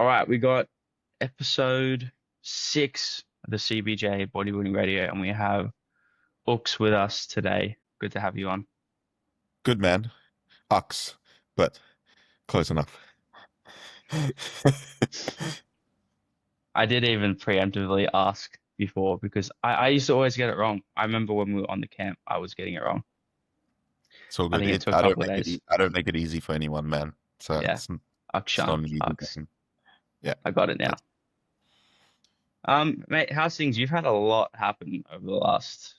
All right, we got episode 6 of the CBJ Bodybuilding Radio, and we have Ux with us today. Good to have you on. Good man. Ux, but close enough. I did even preemptively ask before because I used to always get it wrong. I remember when we were on the camp, I was getting it wrong. It's all I good. think it took a couple of days. I don't make it easy for anyone, man. So Yeah, it's not Uxshan, an easy Ux. thing. Yeah. I got it now. Mate, how's things? You've had a lot happen over the last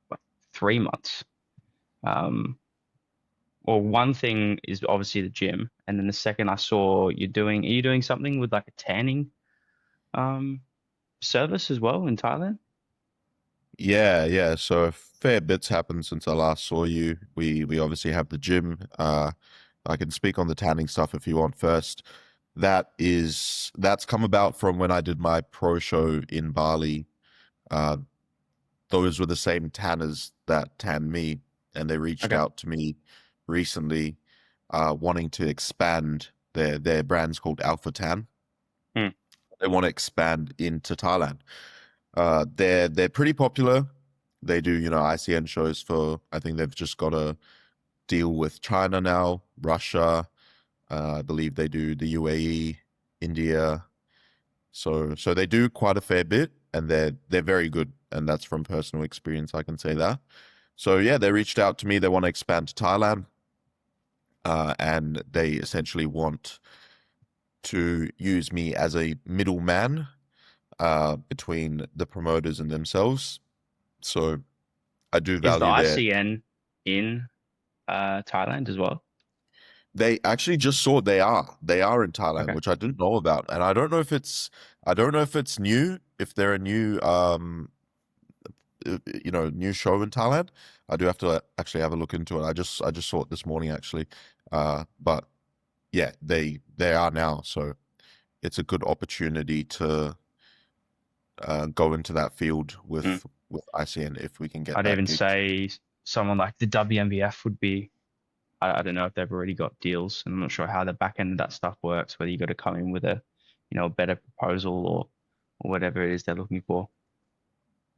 what, 3 months. Um, Well, one thing is obviously the gym, and then the second I saw are you doing something with like a tanning um service as well in Thailand? Yeah. So a fair bit's happened since I last saw you. We obviously have the gym. I can speak on the tanning stuff if you want first. That's come about from when I did my pro show in Bali. Uh, those were the same tanners that tanned me, and they reached Okay. out to me recently, wanting to expand their brand's called Alpha Tan. Hmm. They want to expand into Thailand. They're pretty popular. They do, ICN shows for, I think they've just got a deal with China now, Russia. I believe they do the UAE, India. So they do quite a fair bit, and they're very good, and that's from personal experience, I can say that. So yeah, they reached out to me. They want to expand to Thailand, and they essentially want to use me as a middleman between the promoters and themselves. So I do Is the value their. ICN in Thailand as well? They actually just saw they are in Thailand, Okay. which I didn't know about, and I don't know if it's new, if they're a new new show in Thailand. I do have to actually have a look into it. I just saw it this morning actually, but yeah, they are now, so it's a good opportunity to go into that field Hmm. with ICN if we can get I'd that even gig. say someone like the WMBF would be. I don't know if they've already got deals, and I'm not sure how the back end of that stuff works, whether you got to come in with a better proposal or whatever it is they're looking for.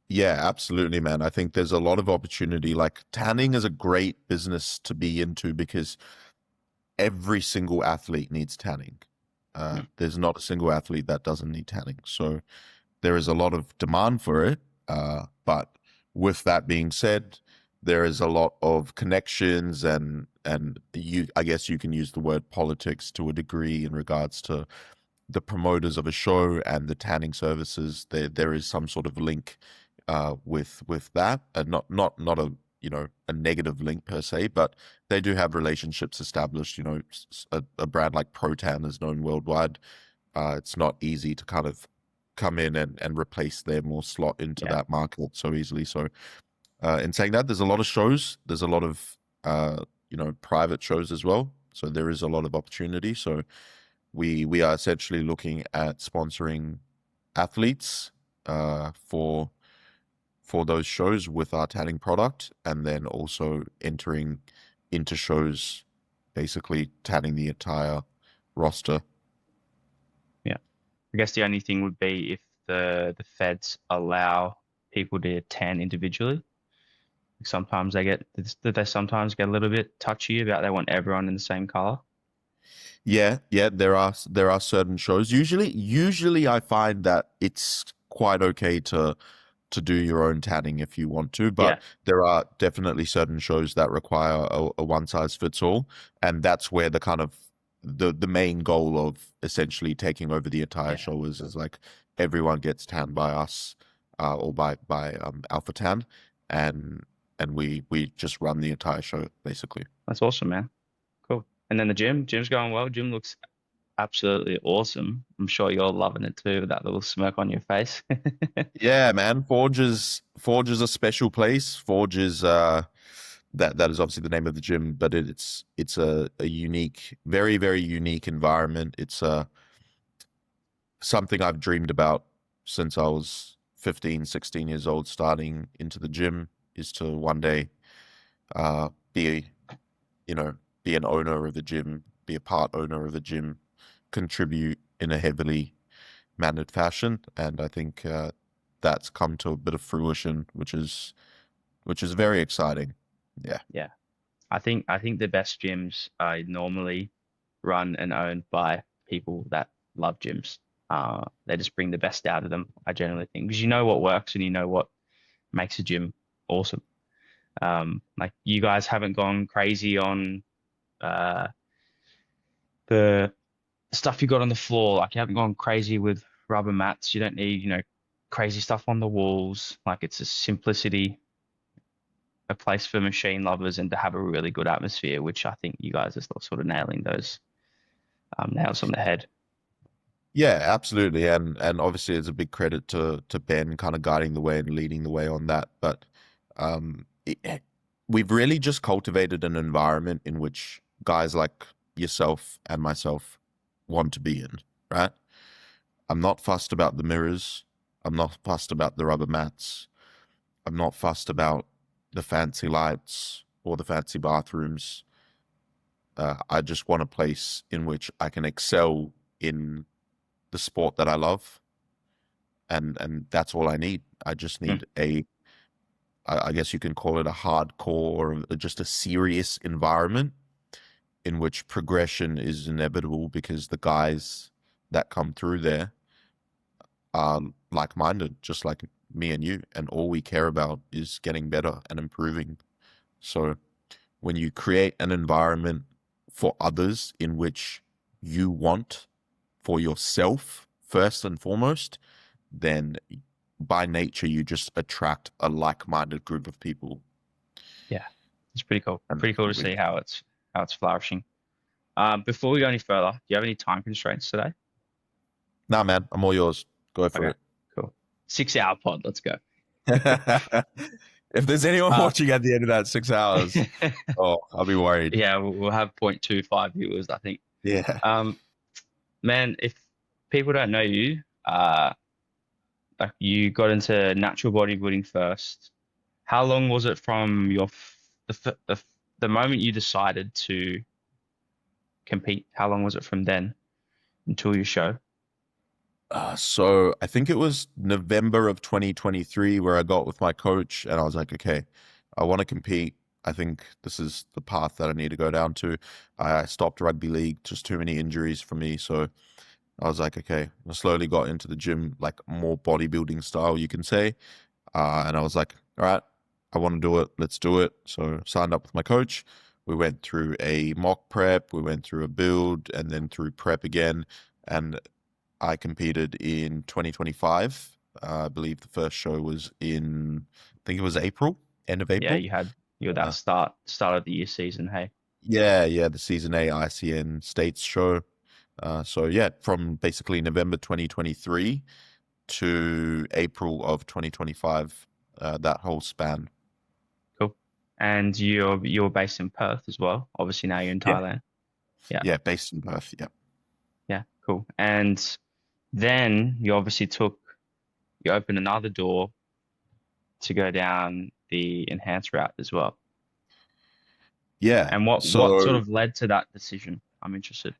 Yeah, absolutely, man. I think there's a lot of opportunity. Like tanning is a great business to be into because every single athlete needs tanning. Mm. There's not a single athlete that doesn't need tanning. So there is a lot of demand for it. But with that being said, there is a lot of connections and I guess you can use the word politics to a degree in regards to the promoters of a show and the tanning services. There is some sort of link with that, and not a a negative link per se, but they do have relationships established. A brand like Protan is known worldwide. It's not easy to kind of come in and replace them or slot into Yeah. that market so easily. So, in saying that, there's a lot of shows. There's a lot of private shows as well. So there is a lot of opportunity. So we are essentially looking at sponsoring athletes for those shows with our tanning product, and then also entering into shows, basically tanning the entire roster. Yeah. I guess the only thing would be if the feds allow people to tan individually. Sometimes they sometimes get a little bit touchy about they want everyone in the same color. Yeah, there are certain shows. Usually I find that it's quite okay to do your own tanning if you want to, Yeah. but there are definitely certain shows that require a one size fits all, and that's where the kind of the main goal of essentially taking over the entire Yeah. show is like everyone gets tanned by us, or by Alpha Tan, and we just run the entire show basically. That's awesome, man. Cool. And then the gym's going well. Gym looks absolutely awesome. I'm sure you're loving it too, with that little smirk on your face. Yeah, man. Forge is a special place. Forge is that is obviously the name of the gym, but it's a unique, very, very unique environment. It's something I've dreamed about since I was 15, 16 years old, starting into the gym, is to one day be, you know, be an owner of the gym, be a part owner of the gym, contribute in a heavily mannered fashion, and I think that's come to a bit of fruition, which is very exciting. Yeah. Yeah. I think the best gyms are normally run and owned by people that love gyms. They just bring the best out of them, I generally think, because you know what works and you know what makes a gym awesome. Like you guys haven't gone crazy on uh, the stuff you got on the floor. Like you haven't gone crazy with rubber mats. You don't need, crazy stuff on the walls. Like it's a simplicity, a place for machine lovers and to have a really good atmosphere, which I think you guys are still sort of nailing those nails on the head. Yeah, absolutely, and obviously it's a big credit to Ben kind of guiding the way and leading the way on that. But we've really just cultivated an environment in which guys like yourself and myself want to be in, right? I'm not fussed about the mirrors. I'm not fussed about the rubber mats. I'm not fussed about the fancy lights or the fancy bathrooms. I just want a place in which I can excel in the sport that I love, and that's all I need. I just Mm, need I guess you can call it a hardcore or just a serious environment in which progression is inevitable because the guys that come through there are like-minded, just like me and you, and all we care about is getting better and improving. So when you create an environment for others in which you want for yourself first and foremost, then by nature you just attract a like-minded group of people. yeah, it's pretty cool. And Pretty that's cool to what we see how it's flourishing. Before we go any further, do you have any time constraints today? Nah, man, I'm all yours. Go for Okay, it. cool. 6 hour pod. Let's go. If there's anyone Uh, watching at the end of that 6 hours, oh, I'll be worried. yeah, we'll have 0.25 viewers, I think. Yeah. Um, man, if people don't know you, like you got into natural bodybuilding first. How long was it from the moment you decided to compete? How long was it from then until your show? So I think it was November of 2023 where I got with my coach and I was like, okay, I want to compete. I think this is the path that I need to go down to. I stopped rugby league, just too many injuries for me. So I was like, okay, I slowly got into the gym, like more bodybuilding style, you can say. And I was like, all right, I want to do it. Let's do it. So signed up with my coach. We went through a mock prep, we went through a build, and then through prep again. And I competed in 2025. I believe the first show was I think it was April, end of Yeah, April. you had that Uh, start of the year season. Hey, yeah, the Season A ICN States show. So yeah, from basically November 2023 to April of 2025, that whole span. cool. And you're based in Perth as well. Obviously now you're in Yeah. Thailand. Yeah, Yeah, based in Perth. Yeah. yeah, cool. And then you opened another door to go down the enhanced route as well. Yeah. And what sort So of led to that decision? I'm interested.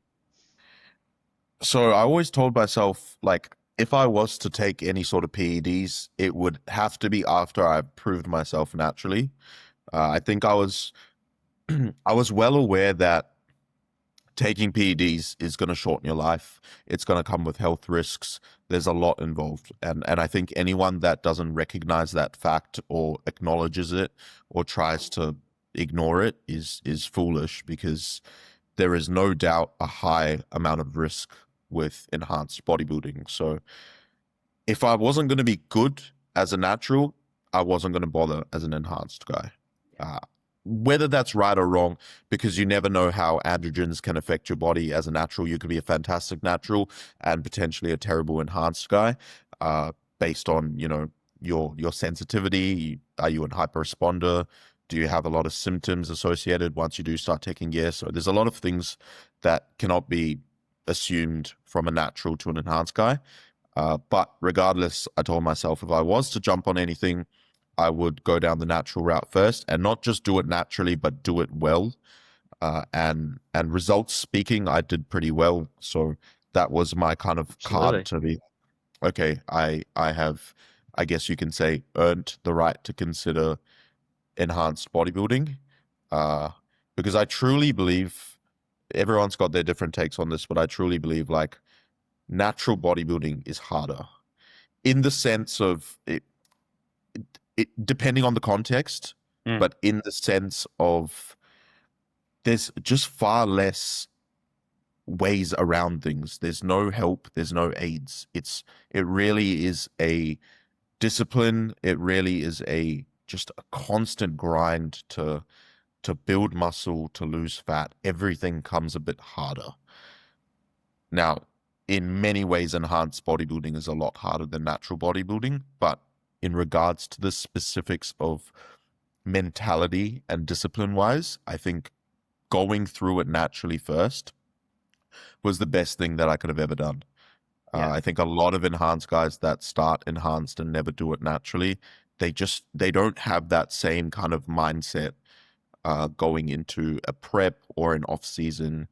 so I always told myself like if I was to take any sort of PEDs, it would have to be after I proved myself naturally. I think I was well aware that taking PEDs is going to shorten your life. It's going to come with health risks. There's a lot involved. And I think anyone that doesn't recognize that fact or acknowledges it or tries to ignore it is foolish because there is no doubt a high amount of risk with enhanced bodybuilding. So if I wasn't going to be good as a natural, I wasn't going to bother as an enhanced guy. Uh, Whether that's right or wrong, because you never know how androgens can affect your body. As a natural, you could be a fantastic natural and potentially a terrible enhanced guy, based on, your sensitivity. Are you a hyperresponder? Do you have a lot of symptoms associated once you do start taking gear? So there's a lot of things that cannot be assumed from a natural to an enhanced guy. But regardless, I told myself if I was to jump on anything, I would go down the natural route first and not just do it naturally, but do it well. And results speaking, I did pretty well. So that was my kind of card Absolutely. to be, okay, I have, I guess you can say, earned the right to consider enhanced bodybuilding. Uh, because I truly believe everyone's got their different takes on this, but I truly believe like natural bodybuilding is harder in the sense of it depending on the context, Mm. but in the sense of there's just far less ways around things. There's no help, there's no aids. It really is a discipline. It really is a just a constant grind to build muscle, to lose fat. Everything comes a bit harder. Now, in many ways, enhanced bodybuilding is a lot harder than natural bodybuilding, but in regards to the specifics of mentality and discipline wise, I think going through it naturally first was the best thing that I could have ever done. Yeah. I think a lot of enhanced guys that start enhanced and never do it naturally, they don't have that same kind of mindset going into a prep or an off season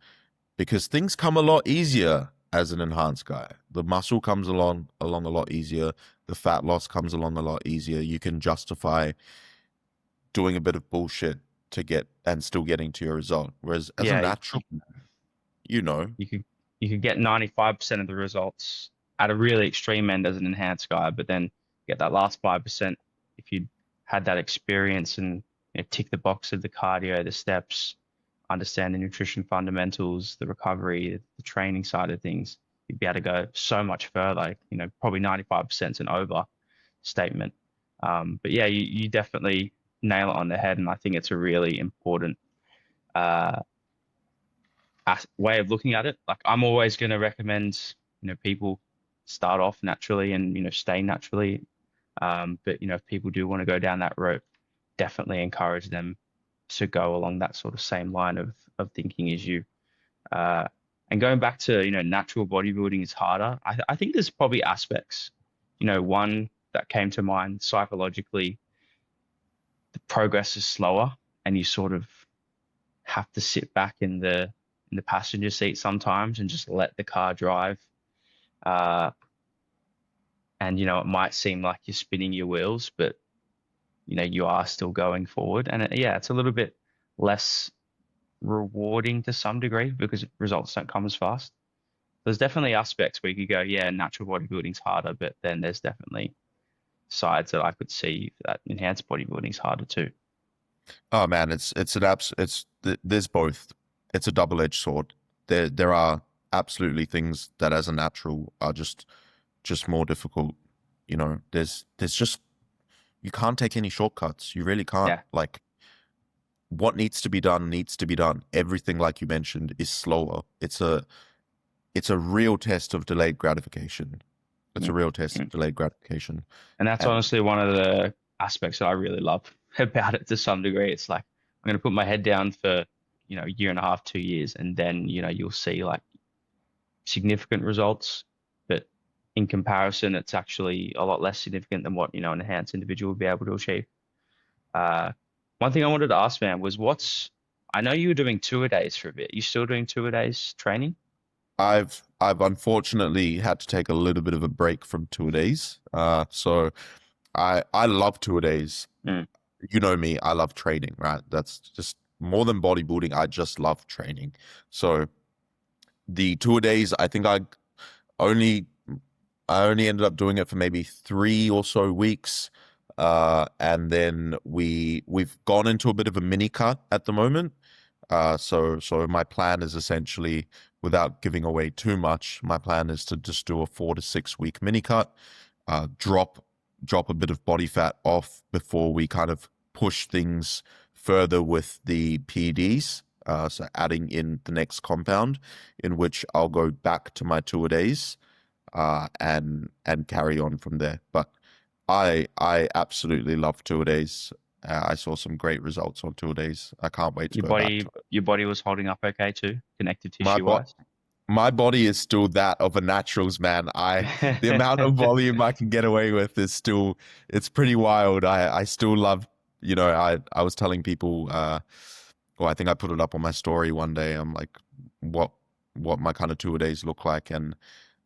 because things come a lot easier as an enhanced guy. The muscle comes along a lot easier. The fat loss comes along a lot easier. You can justify doing a bit of bullshit to get and still getting to your result. Whereas as a Yeah. natural, you know, You could you could get 95% of the results at a really extreme end as an enhanced guy, but then get that last 5% if you had that experience and tick the box of the cardio, the steps, understand the nutrition fundamentals, the recovery, the training side of things, you'd be able to go so much further. Probably 95% is an overstatement. But yeah, you definitely nail it on the head, and I think it's a really important uh, way of looking at it. Like I'm always going to recommend, people start off naturally and, stay naturally. But if people do want to go down that road, definitely encourage them to go along that sort of same line of thinking as you. Uh, and going back to, natural bodybuilding is harder. I think there's probably aspects, one that came to mind psychologically, the progress is slower and you sort of have to sit back in the passenger seat sometimes and just let the car drive. Uh, and it might seem like you're spinning your wheels, but you are still going forward. And yeah, it's a little bit less rewarding to some degree because results don't come as fast. There's definitely aspects where you could go, yeah, natural bodybuilding's harder, but then there's definitely sides that I could see that enhanced bodybuilding's harder too. oh man, there's both. It's a double-edged sword. There are absolutely things that as a natural are just more difficult. You know, there's just you can't take any shortcuts. You really can't. Yeah. Like what needs to be done needs to be done. Everything, like you mentioned, is slower. It's a real test of delayed gratification. It's a Mm. real test of Mm. delayed gratification. And that's And honestly one of the aspects that I really love about it to some degree. It's like I'm going to put my head down for, a year and a half, 2 years, and then, you'll see like significant results. But in comparison, it's actually a lot less significant than what, an enhanced individual would be able to achieve. Uh, One thing I wanted to ask, man, was I know you were doing 2-a-days for a bit. You still doing 2-a-days training? I've unfortunately had to take a little bit of a break from 2 days. So I love 2 days. Mm. You know me, I love training, right? That's just more than bodybuilding. I just love training. So the 2 days, I think only I only ended up doing it for maybe 3 or so weeks. And then we've gone into a bit of a mini cut at the moment. So my plan is essentially, without giving away too much, my plan is to just do a 4 to 6 week mini cut, drop a bit of body fat off before we kind of push things further with the PEDs. So adding in the next compound, in which I'll go back to my 2 days, and carry on from there. But I absolutely love 2 days. I saw some great results on 2 days. I can't wait to Your go back body, to it. your body was holding up okay too, connective My tissue bot wise. my body is still that of a naturals man. The amount of volume I can get away with is still, it's pretty wild. I still love, I was telling people, well, I think I put it up on my story one day. I'm like, what what my kind of tour days look like. And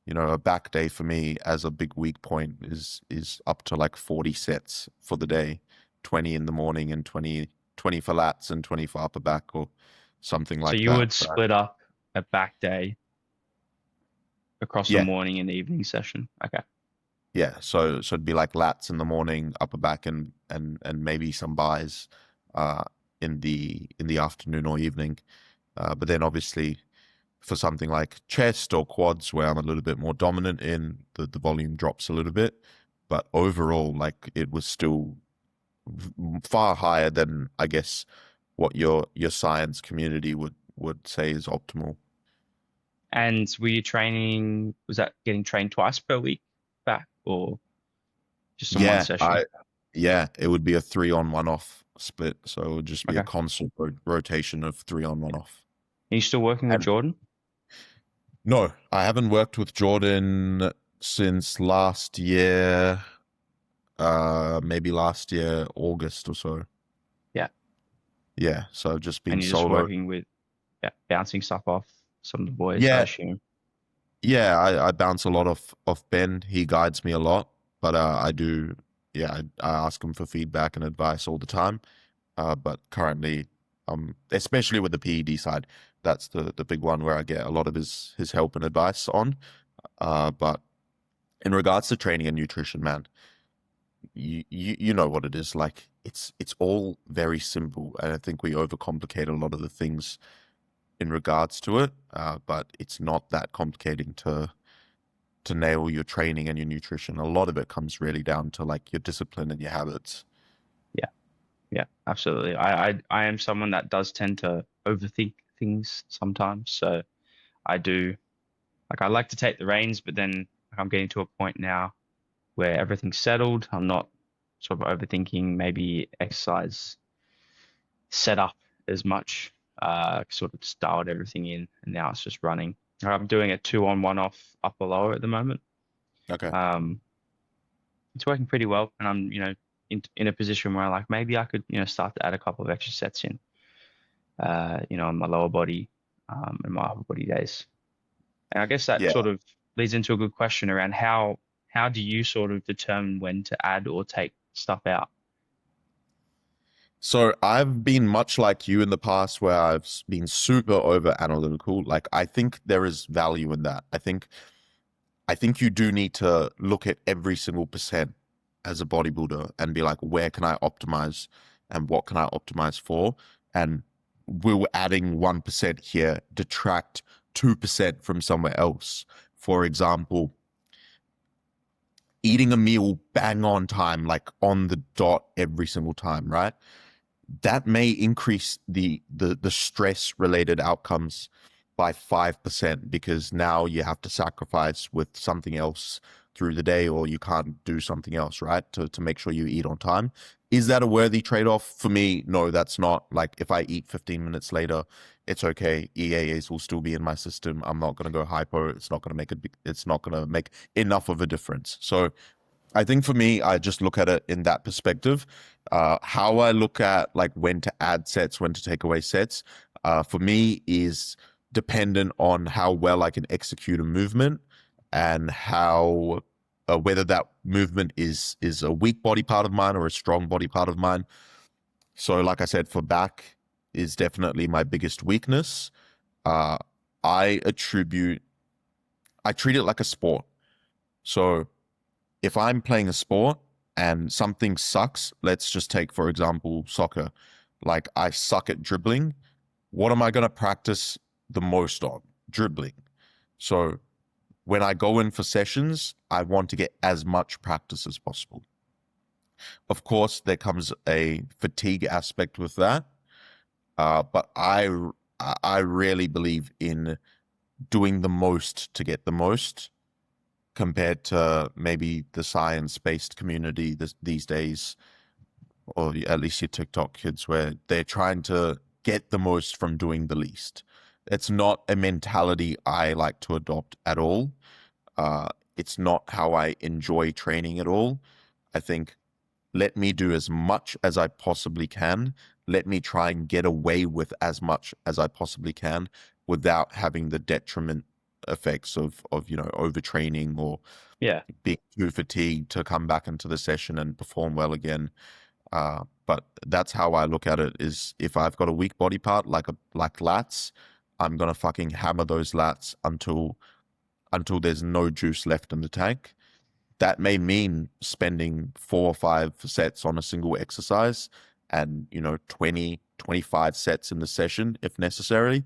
a back day for me as a big weak point is up to like 40 sets for the day, 20 in the morning and 20 for lats and 20 for upper back or something So like you that. would split up a back day across the Yeah, morning and the evening session. Okay. yeah. So it'd be like lats in the morning, upper back, and maybe some buys uh in the afternoon or evening. But then obviously for something like chest or quads where I'm a little bit more dominant in, the volume drops a little bit. But overall, like it was still far higher than I guess what your science community would say is optimal. And were you training, was that getting trained twice per week back or just in one Yeah, session? it would be a 3 on 1 off split, so it would just be a Okay. constant rotation of 3 on 1 off. Are you still working with And Jordan? no, I haven't worked with Jordan since last year, maybe last year, August or so. Yeah. Yeah, so I've just been And you're just solo. working with, yeah, bouncing stuff off some of the boys, I Yeah, assume. yeah, I bounce a lot off Ben. He guides me a lot, but I do, yeah, I ask him for feedback and advice all the time. But currently, especially with the PED side, that's the big one where I get a lot of his help and advice on. But in regards to training and nutrition, man, you know what it is like. It's all very simple, and I think we overcomplicate a lot of the things in regards to it. But it's not that complicating to nail your training and your nutrition. A lot of it comes really down to like your discipline and your habits. Yeah. Yeah, absolutely. I am someone that does tend to overthink things sometimes. So I do, like, I like to take the reins, but then like, I'm getting to a point now where everything's settled. I'm not sort of overthinking maybe exercise setup as much. Sort of just dialed everything in, and now it's just running. I'm doing a 2 on 1 off upper lower at the moment. Okay. Um, it's working pretty well, and I'm in a position where like maybe I could start to add a couple of extra sets in. On my lower body, and my upper body days. And I guess that Yeah. sort of leads into a good question around how do you sort of determine when to add or take stuff out? So I've been much like you in the past where I've been super over analytical. Like I think there is value in that. I think you do need to look at every single percent as a bodybuilder and be like, where can I optimize and what can I optimize for? And will adding 1% here detract 2% from somewhere else? For example, eating a meal bang on time, like on the dot every single time, right? That may increase the stress related outcomes by 5% because now you have to sacrifice with something else through the day or you can't do something else, right? To make sure you eat on time. Is that a worthy trade-off? For me, no, that's not. Like if I eat 15 minutes later, it's okay. EAAs will still be in my system. I'm not going to go hypo. It's not going to make enough of a difference. So I think for me, I just look at it in that perspective. How I look at like when to add sets, when to take away sets, for me is dependent on how well I can execute a movement and how whether that movement is a weak body part of mine or a strong body part of mine. So, like I said, for back is definitely my biggest weakness. Uh, I I treat it like a sport. So if I'm playing a sport and something sucks, let's just take, for example, soccer. Like I suck at dribbling. What am I going to practice the most on? Dribbling. So when I go in for sessions, I want to get as much practice as possible. Of course, there comes a fatigue aspect with that. But I really believe in doing the most to get the most compared to maybe the science-based community these days, or at least your TikTok kids, where they're trying to get the most from doing the least. It's not a mentality I like to adopt at all. It's not how I enjoy training at all. I think let me do as much as I possibly can. Let me try and get away with as much as I possibly can. without having the detriment effects of overtraining or Yeah. being too fatigued to come back into the session and perform well again. But that's how I look at it, is if I've got a weak body part like lats, I'm gonna fucking hammer those lats until there's no juice left in the tank. That may mean spending 4 or 5 sets on a single exercise and 20-25 sets in the session if necessary.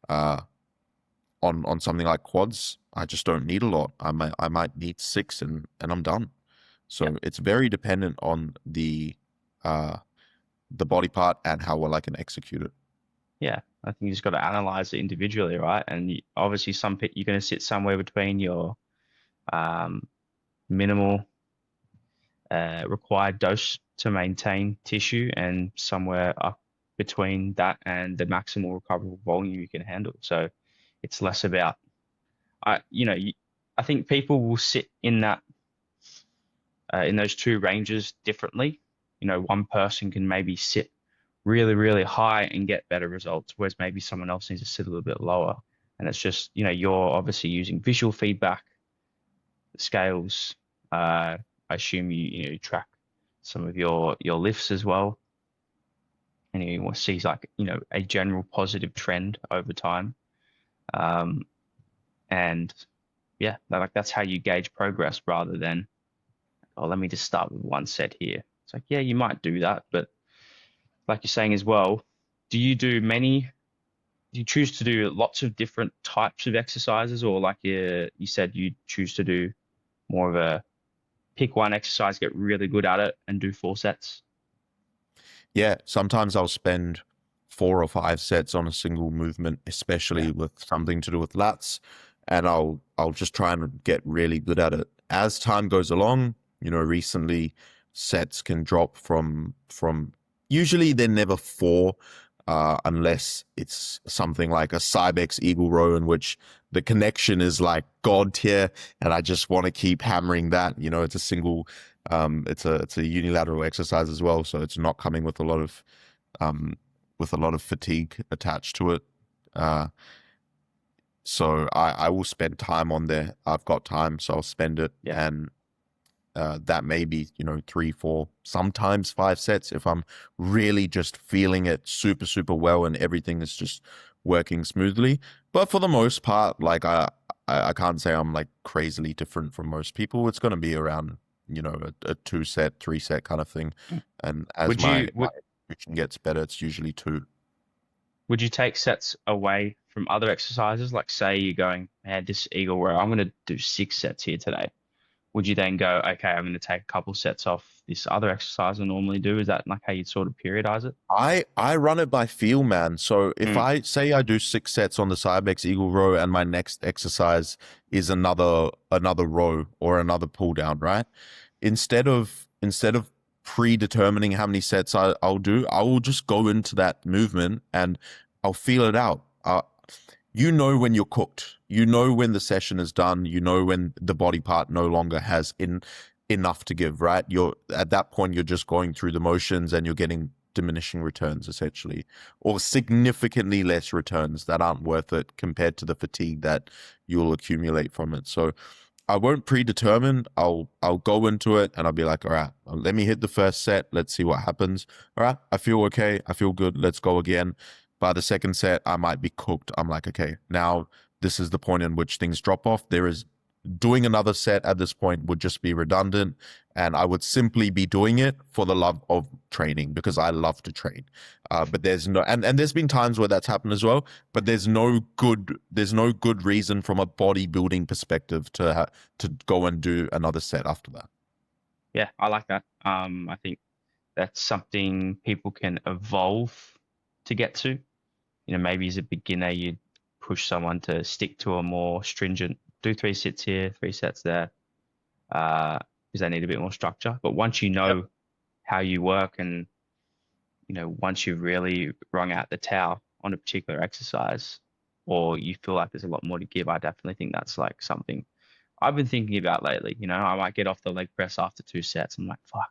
On something like quads, I just don't need a lot. I might need 6 and I'm done. Yeah. So it's very dependent on the body part and how well I can execute it. Yeah. I think you just got to analyze it individually, right? And obviously, you're going to sit somewhere between your um, minimal required dose to maintain tissue and somewhere up between that and the maximal recoverable volume you can handle. So it's less about, I think people will sit in that in those two ranges differently. One person can maybe sit really, really high and get better results, whereas maybe someone else needs to sit a little bit lower. And it's just, you're obviously using visual feedback, scales. I assume you track some of your lifts as well, and you want to see like a general positive trend over time. Um, and yeah, that's how you gauge progress rather than, oh, let me just start with one set here. It's like, yeah, you might do that, but like you're saying as well, do you do many? Do you choose to do lots of different types of exercises, or like you said, you choose to do more of a pick one exercise, get really good at it, and do 4 sets? Yeah, sometimes I'll spend 4 or 5 sets on a single movement, Yeah, especially with something to do with lats, and I'll just try and get really good at it. As time goes along, recently sets can drop from usually they're never 4, unless it's something like a Cybex Eagle Row in which the connection is like God tier, and I just want to keep hammering that. It's a single, it's a unilateral exercise as well, so it's not coming um with a lot of fatigue attached to it. Uh, so I will spend time on there. I've got time, so I'll spend it, yeah, and that may be 3, 4, sometimes 5 sets if I'm really just feeling it super, super well and everything is just working smoothly. But for the most part, like I can't say I'm like crazily different from most people. It's going to be around a 2 set, 3 set kind of thing. Mm. And as Would my you would execution gets better, it's usually 2. would you take sets away from other exercises? Like say you're going, man, this eagle row, I'm going to do 6 sets here today. Would you then go, okay, I'm going to take a couple sets off this other exercise I normally do? Is that like how you'd sort of periodize it? I run it by feel, man. So if Mm, I say I do 6 sets on the Cybex Eagle row and my next exercise is another row or another pull down, right? Instead of predetermining how many sets I'll do, I will just go into that movement and I'll feel it out. When you're cooked. You know when the session is done. You know when the body part no longer has enough to give, right? You're at that point, you're just going through the motions and you're getting diminishing returns essentially, or significantly less returns that aren't worth it compared to the fatigue that you'll accumulate from it. So I won't predetermine. I'll go into it and I'll be like, all right, let me hit the first set. Let's see what happens. All right, I feel okay. I feel good. Let's go again. By the second set, I might be cooked. I'm like, okay, now this is the point in which things drop off. There is doing another set at this point would just be redundant, and I would simply be doing it for the love of training because I love to train. But there's no, and there's been times where that's happened as well. But there's no good reason from a bodybuilding perspective to go and do another set after that. yeah, I like that. I think that's something people can evolve to get to. Maybe as a beginner, you'd push someone to stick to a more stringent, do 3 sets here, 3 sets there, because they need a bit more structure. But once you Yep. know how you work and, once you've really wrung out the towel on a particular exercise, or you feel like there's a lot more to give, I definitely think that's like something I've been thinking about lately. I might get off the leg press after 2 sets. I'm like, fuck,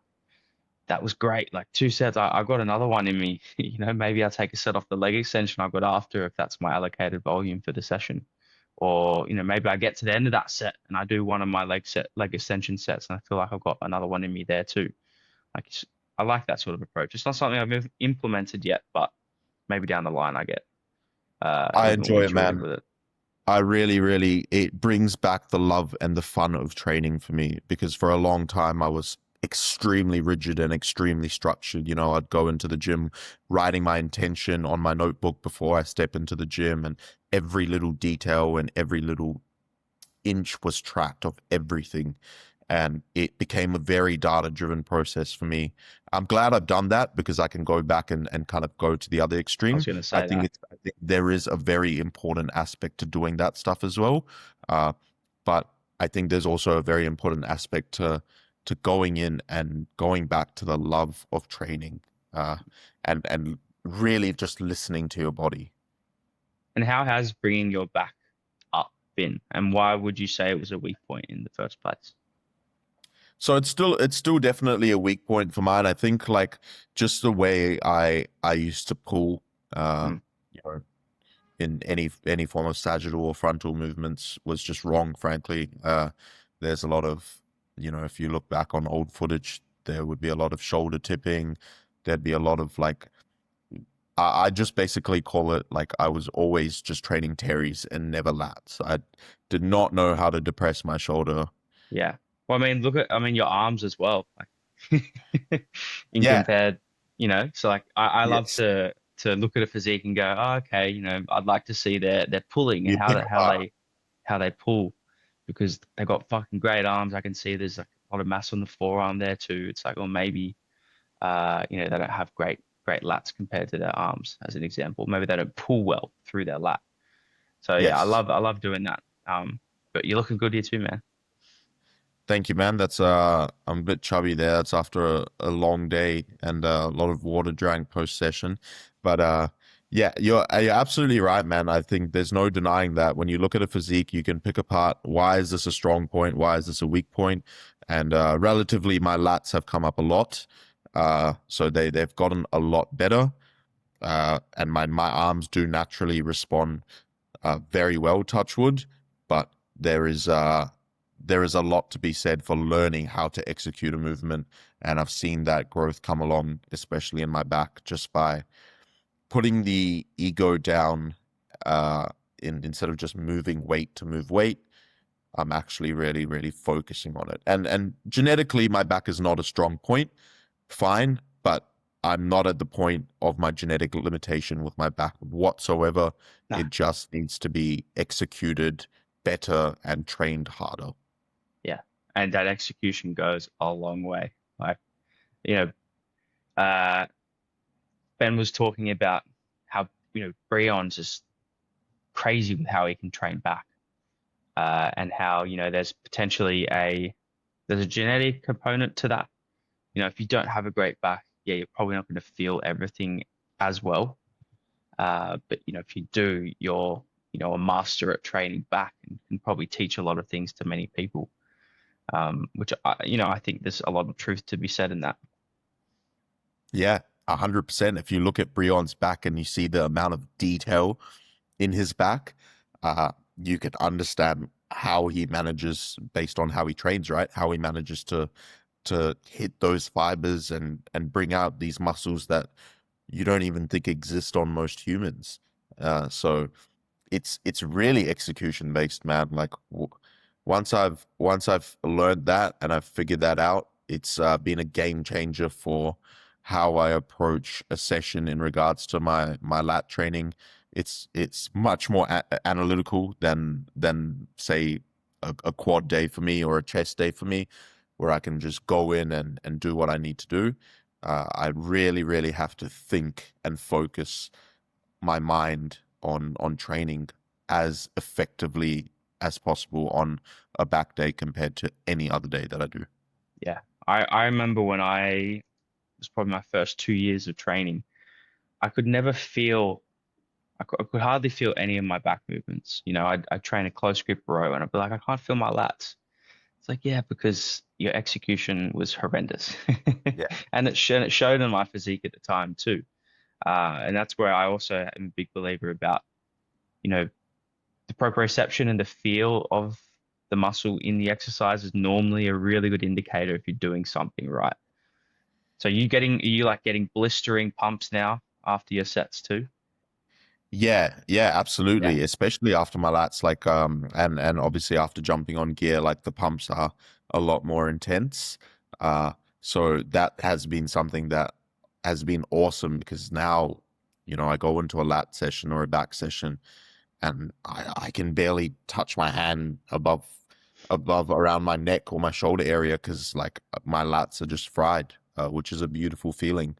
that was great. Like 2 sets, I got another one in me. Maybe I'll take a set off the leg extension I've got after if that's my allocated volume for the session. Or, maybe I get to the end of that set and I do one of my leg extension sets and I feel like I've got another one in me there too. Like I like that sort of approach. It's not something I've implemented yet, but maybe down the line I get a I little bit more enjoy it, intuitive man. with it. I really, really, it brings back the love and the fun of training for me because for a long time I was extremely rigid and extremely structured. I'd go into the gym writing my intention on my notebook before I step into the gym, and every little detail and every little inch was tracked of everything. And it became a very data driven process for me. I'm glad I've done that because I can go back and kind of go to the other I was extreme. going to I say think that. I think there is a very important aspect to doing that stuff as well. Uh, but I think there's also a very important aspect to going in and going back to the love of training, uh, and really just listening to your body. And how has bringing your back up been? And why would you say it was a weak point in the first place? So it's still definitely a weak point for mine. I think like just the way I used to pull, uh Mm, you know in any form of sagittal or frontal movements was just wrong, frankly. There's a lot of, if you look back on old footage, there would be a lot of shoulder tipping. There'd be a lot of like, I just basically call it like I was always just training teries and never lats. I did not know how to depress my shoulder. yeah. Well, I mean, your arms as well. Like in Yeah. compared, so like I love Yes. to look at a physique and go, oh, okay, I'd like to see their pulling and You pick apart. how they pull because they got fucking great arms. I can see there's like a lot of mass on the forearm there too. It's like, well, maybe they don't have great lats compared to their arms, as an example. Maybe they don't pull well through their lat. So yeah, Yes. I love doing that. But you're looking good here too, man. Thank you, man. That's I'm a bit chubby there. That's after a long day and a lot of water drank post session. But yeah, you're absolutely right, man. I think there's no denying that when you look at a physique, you can pick apart why is this a strong point, why is this a weak point, and relatively, my lats have come up a lot. So they've gotten a lot better. And my arms do naturally respond very well, touch wood, but there is uh there is a lot to be said for learning how to execute a movement, and I've seen that growth come along, especially in my back, just by putting the ego down. Uh, instead of just moving weight to move weight, I'm actually really, really focusing on it. And genetically, my back is not a strong point. Fine, but I'm not at the point of my genetic limitation with my back whatsoever. Nah, It just needs to be executed better and trained harder. yeah. And that execution goes a long way. Like, you know, uh, Ben was talking about how, Breon's just crazy with how he can train back. And how, there's potentially there's a genetic component to that. If you don't have a great back, yeah, you're probably not going to feel everything as well. But if you do, you're a master at training back and can probably teach a lot of things to many people. Which I think there's a lot of truth to be said in that. Yeah, 100%. If you look at Breon's back and you see the amount of detail in his back, you can understand how he manages based on how he trains, right? How he manages to hit those fibers and bring out these muscles that you don't even think exist on most humans. So it's really execution based, man. Like once I've learned that and I've figured that out, it's been a game changer for how I approach a session in regards to my lat training. It's much more analytical than say a quad day for me or a chest day for me, where I can just go in and do what I need to do. I really, really have to think and focus my mind on training as effectively as possible on a back day compared to any other day that I do. Yeah, I remember when it was probably my first 2 years of training. I could never feel. I could hardly feel any of my back movements. I'd train a close grip row and I'd be like, I can't feel my lats. It's like, yeah, because your execution was horrendous. Yeah. And it showed in my physique at the time too. And that's where I also am a big believer about, you know, the proprioception and the feel of the muscle in the exercise is normally a really good indicator if you're doing something right. So are you like getting blistering pumps now after your sets too? Yeah, yeah, Yeah. absolutely. Especially after my lats, like and obviously after jumping on gear, like the pumps are a lot more intense. Uh, so that has been something that has been awesome because now, I go into a lat session or a back session and I can barely touch my hand above around my neck or my shoulder area because like my lats are just fried, which is a beautiful feeling.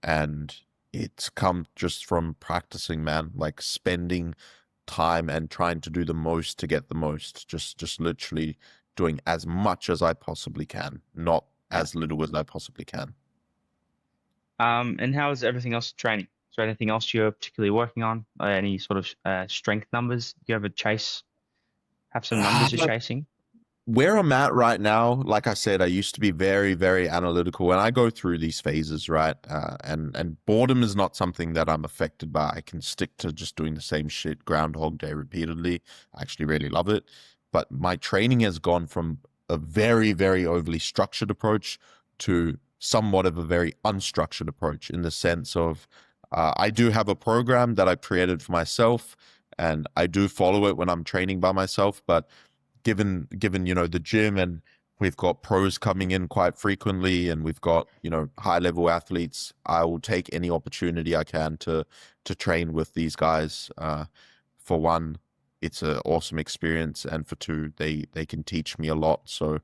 And it's come just from practicing, man, like spending time and trying to do the most to get the most, just literally doing as much as I possibly can, not Yeah. as little as I possibly can. And how is everything else training? Is there anything else you're particularly working on? Any sort of strength numbers? Do you ever have some numbers you're chasing? Where I'm at right now, like I said, I used to be very, very analytical, and I go through these phases, right? And boredom is not something that I'm affected by. I can stick to just doing the same shit Groundhog Day repeatedly. I actually really love it. But my training has gone from a very, very overly structured approach to somewhat of a very unstructured approach in the sense of I do have a program that I've created for myself, and I do follow it when I'm training by myself, but given the gym, and we've got pros coming in quite frequently, and we've got high level athletes, I will take any opportunity I can to train with these guys. For one, it's an awesome experience, and for two, they can teach me a lot. So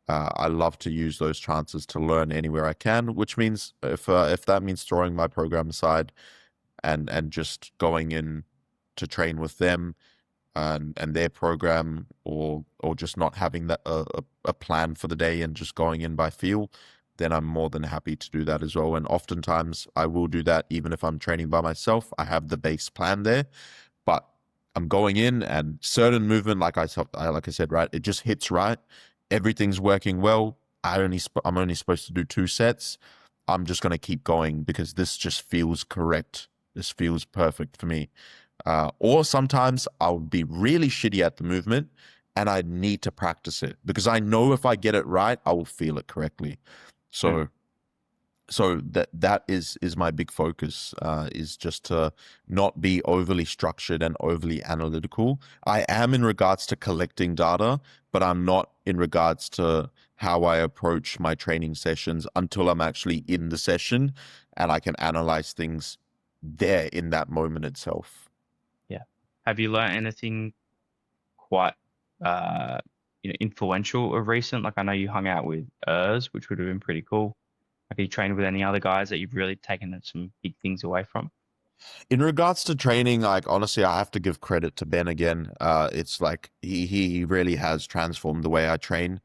I love to use those chances to learn anywhere I can, which means if that means throwing my program aside and just going in to train with them and their program, or just not having that a plan for the day and just going in by feel, then I'm more than happy to do that as well. And oftentimes I will do that even if I'm training by myself. I have the base plan there, but I'm going in and certain movement, like I said, right, it just hits right. Everything's working well. I'm only supposed to do 2 sets. I'm just going to keep going because this just feels correct. This feels perfect for me. Or sometimes I'll be really shitty at the movement and I need to practice it because I know if I get it right, I will feel it correctly. Mm. So that is my big focus, is just to not be overly structured and overly analytical. I am in regards to collecting data, but I'm not in regards to how I approach my training sessions until I'm actually in the session and I can analyze things there in that moment itself. Yeah. Have you learned anything quite uh influential of recent? Like I know you hung out with which would have been pretty cool. Have you trained with any other guys that you've really taken some big things away from? In regards to training, like honestly, I have to give credit to Ben again. It's like he really has transformed the way I train,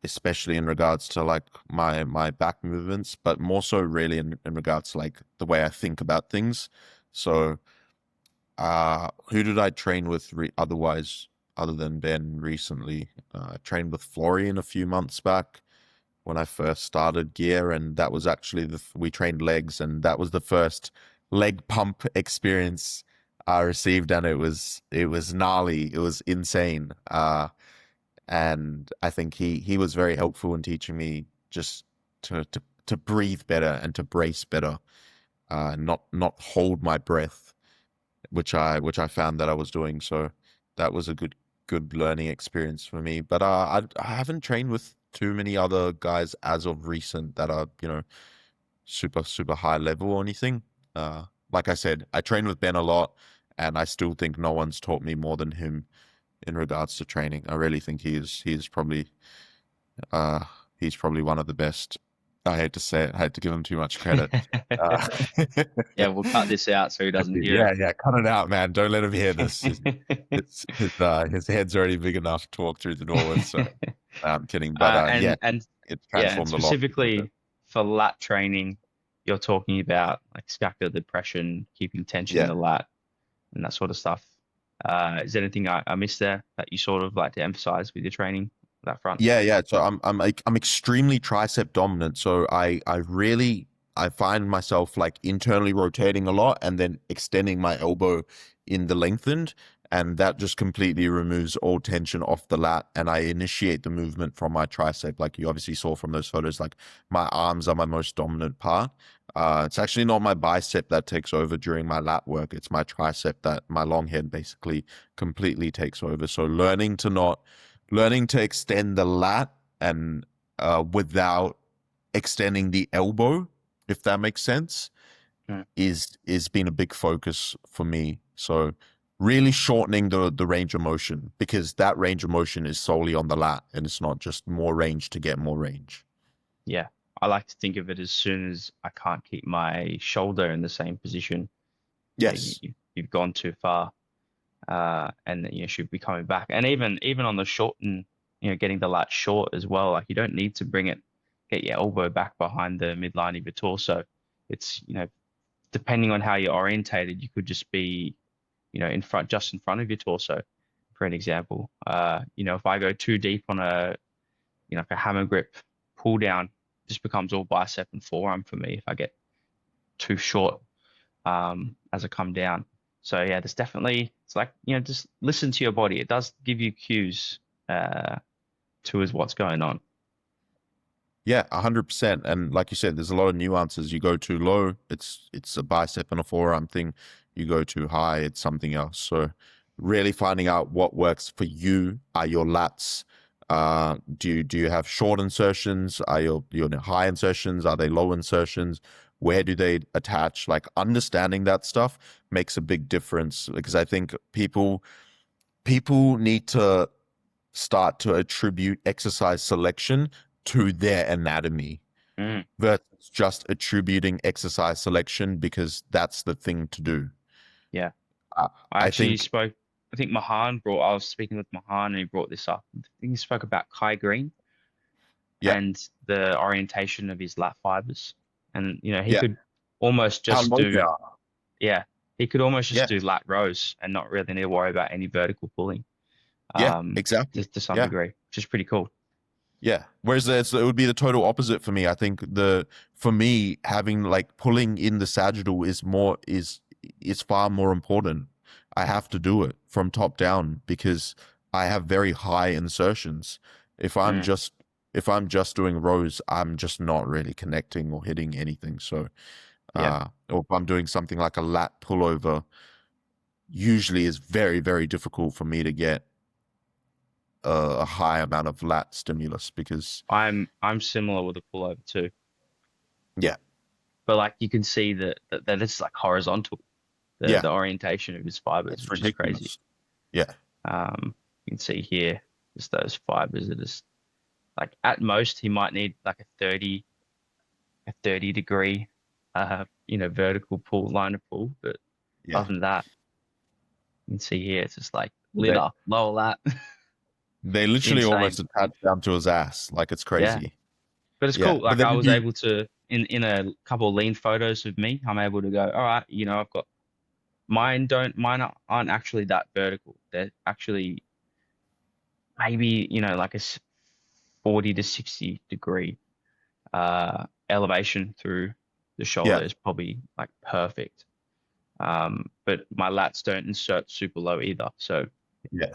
especially in regards to like my back movements, but more so really in regards to like the way I think about things. So, who did I train with other than Ben recently? I trained with Florian a few months back when I first started gear, and that was actually we trained legs, and that was the first leg pump experience I received, and it was gnarly, it was insane. And I think he was very helpful in teaching me just to breathe better and to brace better, not hold my breath, which I found that I was doing. So that was a good learning experience for me. But I haven't trained with too many other guys as of recent that are super super high level or anything. Like I said, I train with Ben a lot, and I still think no one's taught me more than him in regards to training. I really think uh he's probably one of the best. I hate to say it, I hate to give him too much credit. Uh, Yeah, we'll cut this out so he doesn't hear yeah, yeah, cut it out, man. Don't let him hear this. it. His head's already big enough to walk through the door with. So I'm kidding, but yeah, And it's yeah, and transformed a lot because of it. specifically for lat training, you're talking about like scapular depression, keeping tension in Yeah. the lat, and that sort of stuff. Is there anything I missed there that you sort of like to emphasize with your training? that front. Yeah, yeah. So I'm extremely tricep dominant. So I find myself like internally rotating a lot and then extending my elbow in the lengthened, and that just completely removes all tension off the lat. And I initiate the movement from my tricep, like you obviously saw from those photos. Like my arms are my most dominant part. It's actually not my bicep that takes over during my lat work. It's my tricep that my long head basically completely takes over. So learning to extend the lat and without extending the elbow, if that makes sense, Mm. is been a big focus for me. So really shortening the range of motion, because that range of motion is solely on the lat and it's not just more range to get more range. Yeah, I like to think of it as soon as I can't keep my shoulder in the same position, Yes. you've gone too far, and then you should be coming back. And even on the short and getting the lat short as well. Like you don't need to get your elbow back behind the midline of your torso. It's depending on how you're orientated, you could just be in front, just in front of your torso, for an example. If I go too deep on like a hammer grip pull down, just becomes all bicep and forearm for me if I get too short as I come down. So yeah, there's definitely it's like just listen to your body. It does give you cues uh, to as what's going on. Yeah, 100%. And like you said, there's a lot of nuances. You go too low, it's a bicep and a forearm thing. You go too high, it's something else. So really finding out what works for you. Are your lats do you have short insertions? Are your high insertions? Are they low insertions? Where do they attach? Like understanding that stuff makes a big difference, because I think people need to start to attribute exercise selection to their anatomy Mm, versus just attributing exercise selection because that's the thing to do. yeah, I, I I actually think, spoke. I think Mahan brought. I was speaking with Mahan and he brought this up. I think he spoke about Kai Green yeah, and the orientation of his lat fibers, and he yeah, could almost how just low they do. are. Yeah, he could almost just Yeah, do lat rows and not really need to worry about any vertical pulling, yeah, exactly. to some Yeah. degree, which is pretty cool. Yeah. Whereas it would be the total opposite for me. I think for me, having like pulling in the sagittal is far more important. I have to do it from top down because I have very high insertions. If I'm Mm, just if I'm just doing rows, I'm just not really connecting or hitting anything. So yeah, or if I'm doing something like a lat pullover, usually is very, very difficult for me to get a high amount of lat stimulus because I'm similar with a pullover too, yeah. but like you can see that it's like horizontal, Yeah, the orientation of his fibers, it's which is crazy. ridiculous. Yeah, You can see here just those fibers that is like at most he might need like a 30 degree vertical pull line of pull, but yeah. other than that, you can see here it's just like They litter, lower lat. they literally Insane. almost attach down to his ass, like it's Yeah. crazy. But it's Yeah, cool. but Like then I if was you, able to in a couple of lean photos of me, I'm able to go, all right, I've got mine aren't actually that vertical. They're actually maybe, like 40 to 60 degree elevation through the yeah, shoulder is probably like perfect. But my lats don't insert super low either. So yeah.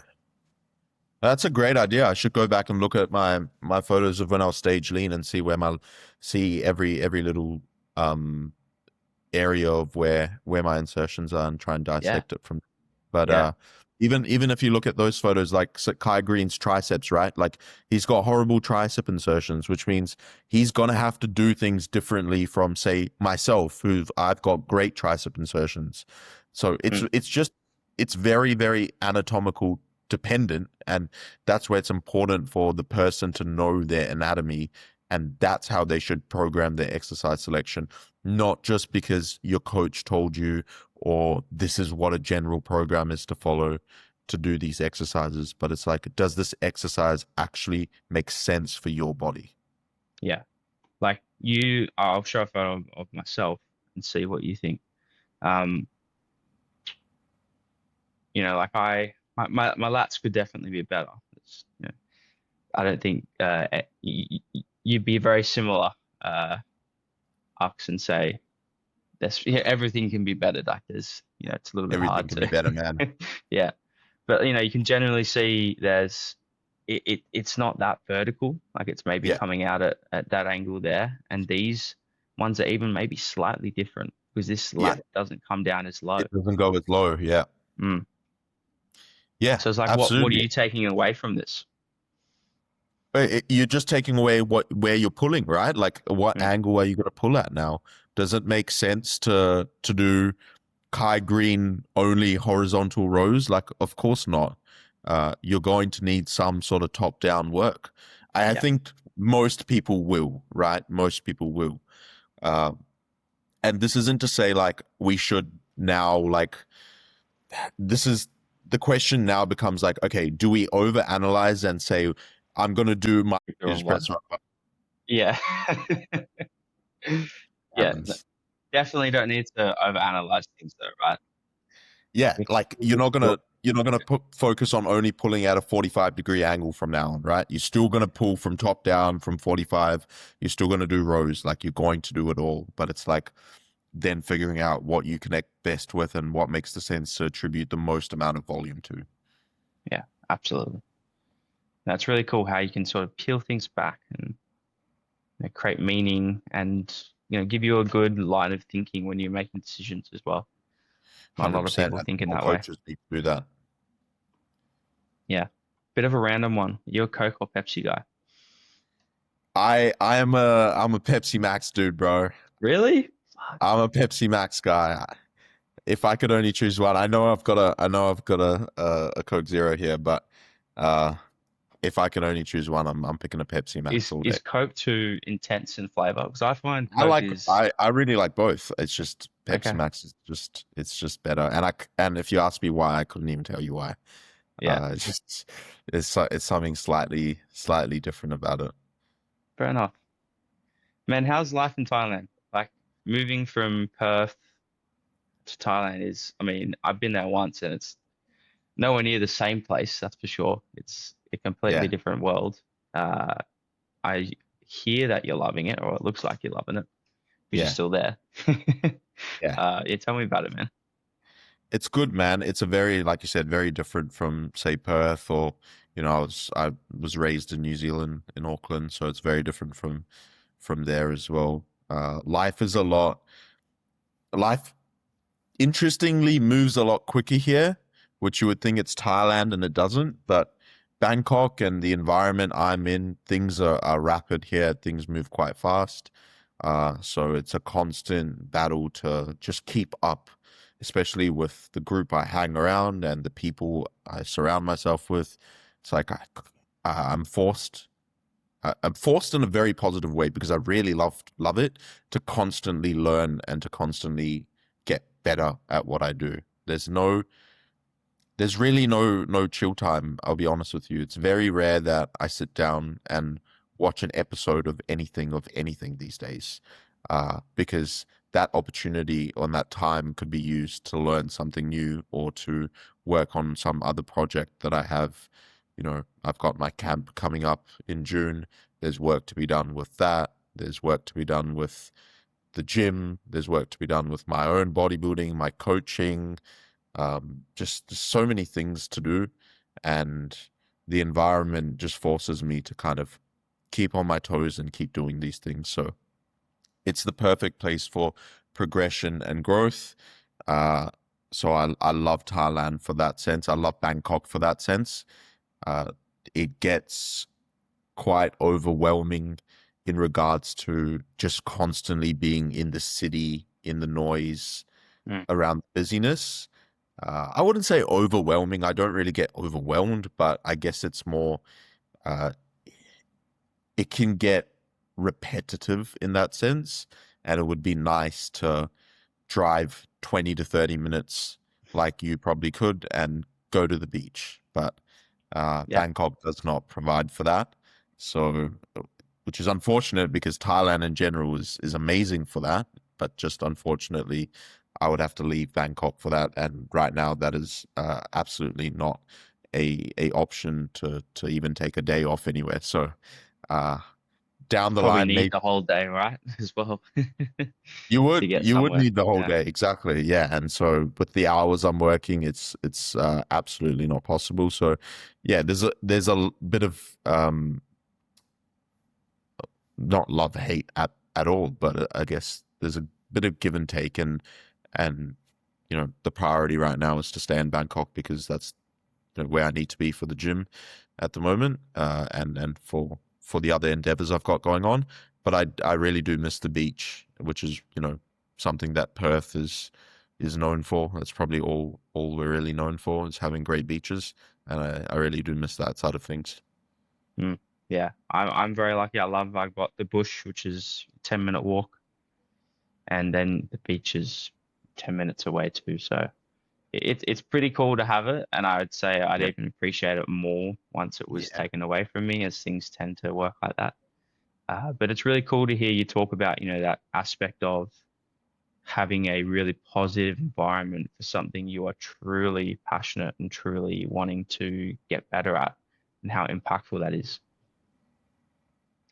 That's a great idea. I should go back and look at my photos of when I was stage lean and see see every little um area of where my insertions are and try and yeah, dissect it from. But yeah. even if you look at those photos, like Kai Green's triceps, right? Like he's got horrible tricep insertions, which means he's gonna have to do things differently from, say, myself, who I've got great tricep insertions. So Mm, it's very, very anatomical dependent, and that's where it's important for the person to know their anatomy, and that's how they should program their exercise selection, not just because your coach told you or this is what a general program is to follow to do these exercises, but it's like, does this exercise actually make sense for your body? yeah. Like I'll show a photo of myself and see what you think. Um, like my lats could definitely be better. It's, I don't think you'd be very similar, uh, Ux, and say there's yeah, everything can be better. Like there's it's a little bit Everything hard can be better, man. to yeah. But you can generally see there's it's not that vertical. Like it's maybe Yeah, coming out at that angle there, and these ones are even maybe slightly different because this yeah. lat doesn't come down as low. It doesn't go as low. Yeah, Mm. yeah, So it's like what are absolutely. you taking away from this? You're just taking away where you're pulling, right? Like, what Mm. angle are you going to pull at now? Does it make sense to do Kai Green only horizontal rows? Like, of course not. You're going to need some sort of top down work. I Yeah, think most people will, right? Most people will. Uh, and this isn't to say like we should now like this is the question now becomes like, okay, do we overanalyze and say I'm going to do my you're bench on one. press run? Yeah, yeah. Happens. Definitely don't need to overanalyze things though, right? Yeah, It's like you're not gonna focus on only pulling at a 45-degree angle from now on, right? You're still gonna pull from top down from 45. You're still gonna do rows, like you're going to do it all. But it's like then figuring out what you connect best with and what makes the sense to attribute the most amount of volume to. yeah, absolutely. That's really cool how you can sort of peel things back and create meaning and give you a good line of thinking when you're making decisions as well. Not a lot of 100%. people And think in all that way. coaches need to do that. Yeah. Bit of a random one. You're a Coke or Pepsi guy? I'm a Pepsi Max dude, bro. Really? Fuck. I'm a Pepsi Max guy. If I could only choose one, I know I've got a Coke Zero here, but uh if I could only choose one, I'm picking a Pepsi Max all Is day. Coke too intense in flavor? Because I find I Coke like is I really like both. It's just Pepsi okay. Max is just it's just better. And if you ask me why, I couldn't even tell you why. Yeah, It's just it's something slightly different about it. fair enough. Man, how's life in Thailand? Like moving from Perth to Thailand is, I mean, I've been there once and it's nowhere near the same place, that's for sure. It's a completely Yeah, different world. Uh, I hear that you're loving it, or it looks like you're loving it because you're yeah, still there. yeah. Yeah, tell me about it, man. It's good, man. It's a very, like you said, very different from say Perth or I was raised in New Zealand in Auckland, so it's very different from there as well. Life is a lot. Life interestingly moves a lot quicker here, which you would think it's Thailand and it doesn't. But Bangkok and the environment I'm in, things are rapid here. Things move quite fast. So it's a constant battle to just keep up, especially with the group I hang around and the people I surround myself with. It's like I'm forced. I'm forced in a very positive way because I really love it to constantly learn and to constantly get better at what I do. There's really no chill time, I'll be honest with you. It's very rare that I sit down and watch an episode of anything these days. Because that opportunity on that time could be used to learn something new or to work on some other project that I have. I've got my camp coming up in June. There's work to be done with that. There's work to be done with the gym. There's work to be done with my own bodybuilding, my coaching, just so many things to do. And the environment just forces me to kind of keep on my toes and keep doing these things. So it's the perfect place for progression and growth. So I love Thailand for that sense. I love Bangkok for that sense. Uh, it gets quite overwhelming in regards to just constantly being in the city, in the noise, Mm. around the busyness. I wouldn't say overwhelming. I don't really get overwhelmed, but I guess it's more, uh, it can get repetitive in that sense. And it would be nice to drive 20 to 30 minutes like you probably could and go to the beach. But Yeah, Bangkok does not provide for that. So, which is unfortunate because Thailand in general is amazing for that. But just unfortunately, I would have to leave Bangkok for that. And right now, that is absolutely not a option to even take a day off anywhere. So uh down the Probably line, need maybe the whole day, right? As well to get you would somewhere. need the whole Yeah. day, exactly. Yeah, and so with the hours I'm working, it's absolutely not possible. So yeah, there's a bit of not love hate at all, but I guess there's a bit of give and take, and the priority right now is to stay in Bangkok because that's where I need to be for the gym at the moment, and for the other endeavors I've got going on. But I really do miss the beach, which is something that Perth is known for. That's probably all we're really known for, is having great beaches, and I really do miss that side of things. Mm. Yeah. I'm very lucky. I've got the bush, which is a 10-minute walk, and then the beach is 10 minutes away too. So it's pretty cool to have it, and I would say I'd Yeah, even appreciate it more once it was yeah, taken away from me, as things tend to work like that. But it's really cool to hear you talk about, that aspect of having a really positive environment for something you are truly passionate and truly wanting to get better at, and how impactful that is.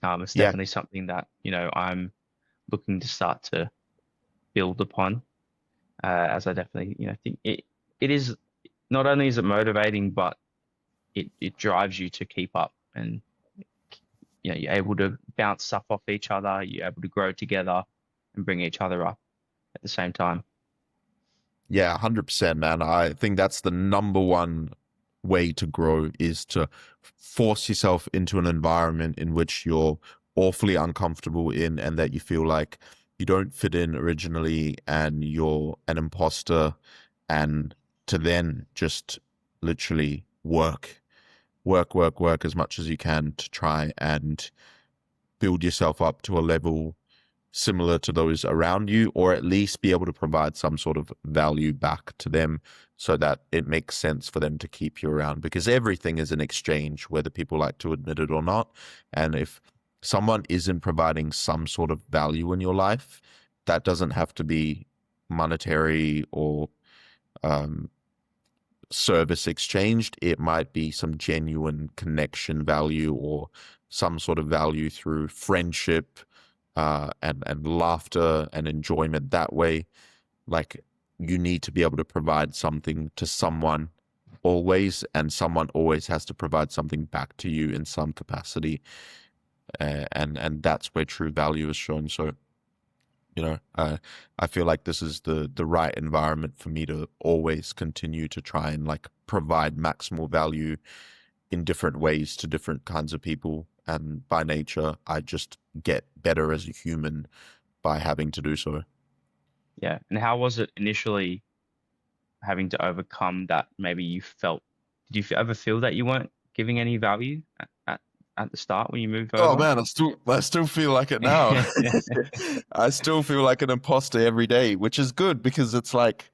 It's yeah, definitely something that, I'm looking to start to build upon, as I definitely, think it is, not only is it motivating, but it drives you to keep up, and you're able to bounce stuff off each other, you're able to grow together and bring each other up at the same time. yeah. 100%, man. I think that's the number one way to grow, is to force yourself into an environment in which you're awfully uncomfortable in, and that you feel like you don't fit in originally and you're an imposter, and to then just literally work as much as you can to try and build yourself up to a level similar to those around you, or at least be able to provide some sort of value back to them so that it makes sense for them to keep you around, because everything is an exchange, whether people like to admit it or not. And if someone isn't providing some sort of value in your life, that doesn't have to be monetary or um, service exchanged. It might be some genuine connection value, or some sort of value through friendship, and laughter and enjoyment that way. Like, you need to be able to provide something to someone always, and someone always has to provide something back to you in some capacity. And that's where true value is shown. So I feel like this is the right environment for me to always continue to try and like provide maximal value in different ways to different kinds of people. And by nature, I just get better as a human by having to do so. Yeah. And how was it initially having to overcome that? Maybe you felt, did you ever feel that you weren't giving any value at the start when you moved Oh over? man, I still feel like it now. I still feel like an imposter every day, which is good because it's like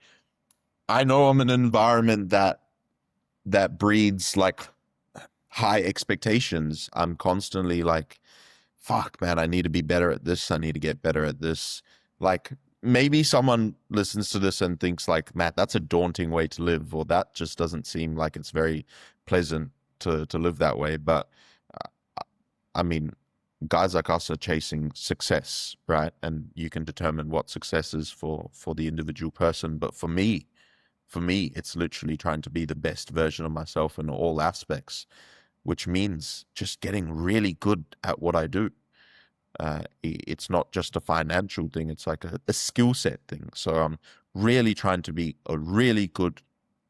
I know I'm in an environment that breeds like high expectations. I'm constantly like, fuck, man, I need to be better at this. I need to get better at this. Like, maybe someone listens to this and thinks like, Matt, that's a daunting way to live, or that just doesn't seem like it's very pleasant to live that way. But I mean, guys like us are chasing success, right? And you can determine what success is for the individual person. But for me, it's literally trying to be the best version of myself in all aspects, which means just getting really good at what I do. It's not just a financial thing, it's like a skill set thing. So I'm really trying to be a really good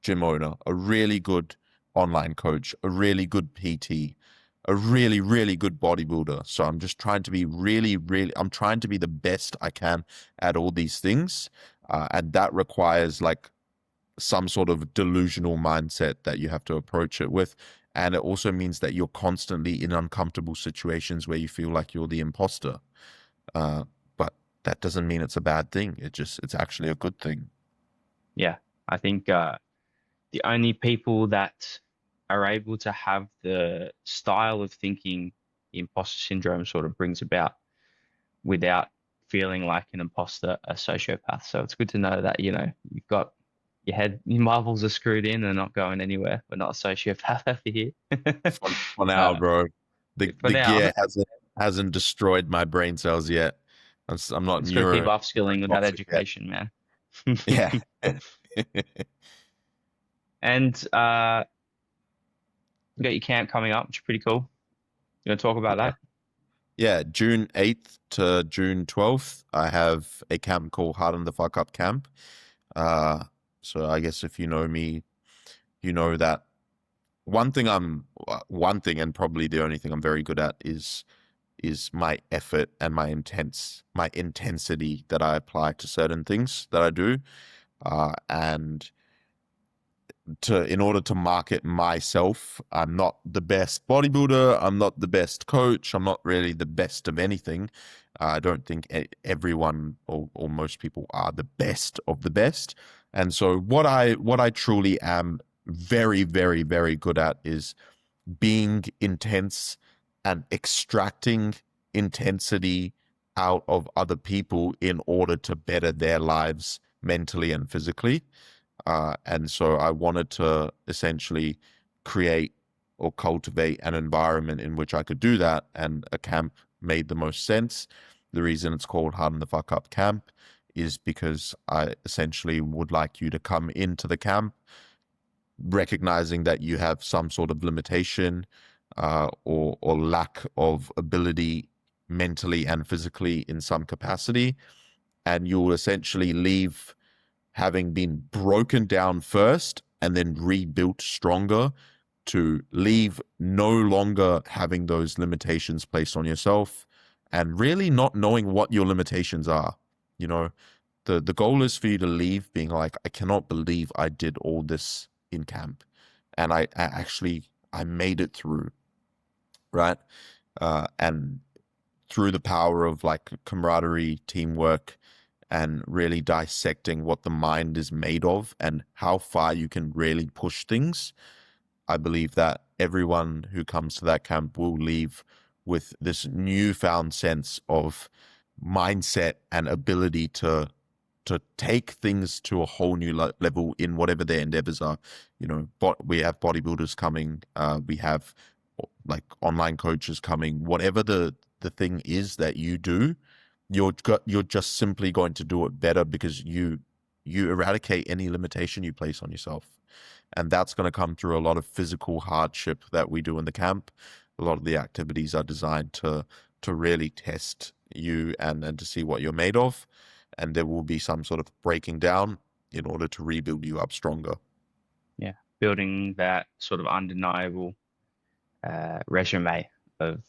gym owner, a really good online coach, a really good PT, a really, really good bodybuilder. So I'm just trying to be I'm trying to be the best I can at all these things. And that requires like some sort of delusional mindset that you have to approach it with. And it also means that you're constantly in uncomfortable situations where you feel like you're the imposter. Uh, but that doesn't mean it's a bad thing. It's actually a good thing. Yeah. I think the only people that are able to have the style of thinking the imposter syndrome sort of brings about without feeling like an imposter, a sociopath. So it's good to know that, you've got, your marbles are screwed in and not going anywhere. We're not a sociopath over here. For now, Uh, bro. The for the now, gear hasn't destroyed my brain cells yet. I'm not just got to keep upskilling with that neurotoxic yet. education, man. Yeah. And you got your camp coming up, which is pretty cool. You want to talk about that? Yeah, June 8th to June 12th, I have a camp called Harden the Fuck Up Camp. Uh, so I guess if you know me, you know that one thing and probably the only thing I'm very good at is my effort and my intensity that I apply to certain things that I do. And in order to market myself, I'm not the best bodybuilder, I'm not the best coach, I'm not really the best of anything. I don't think everyone or most people are the best of the best. And so what I truly am very, very, very good at is being intense and extracting intensity out of other people in order to better their lives mentally and physically. And so I wanted to essentially create or cultivate an environment in which I could do that. And a camp made the most sense. The reason it's called Harden the Fuck Up Camp is because I essentially would like you to come into the camp recognizing that you have some sort of limitation or lack of ability mentally and physically in some capacity. And you'll essentially leave having been broken down first and then rebuilt stronger, to leave no longer having those limitations placed on yourself and really not knowing what your limitations are. You know, the goal is for you to leave being like, I cannot believe I did all this in camp and I actually I made it through, right? And through the power of like camaraderie, teamwork, and really dissecting what the mind is made of and how far you can really push things, I believe that everyone who comes to that camp will leave with this newfound sense of mindset and ability to take things to a whole new level in whatever their endeavors are. You know, we have bodybuilders coming, we have like online coaches coming. Whatever the thing is that you do, you're just simply going to do it better because you eradicate any limitation you place on yourself. And that's going to come through a lot of physical hardship that we do in the camp. A lot of the activities are designed to really test you and to see what you're made of. And there will be some sort of breaking down in order to rebuild you up stronger. Yeah, building that sort of undeniable resume of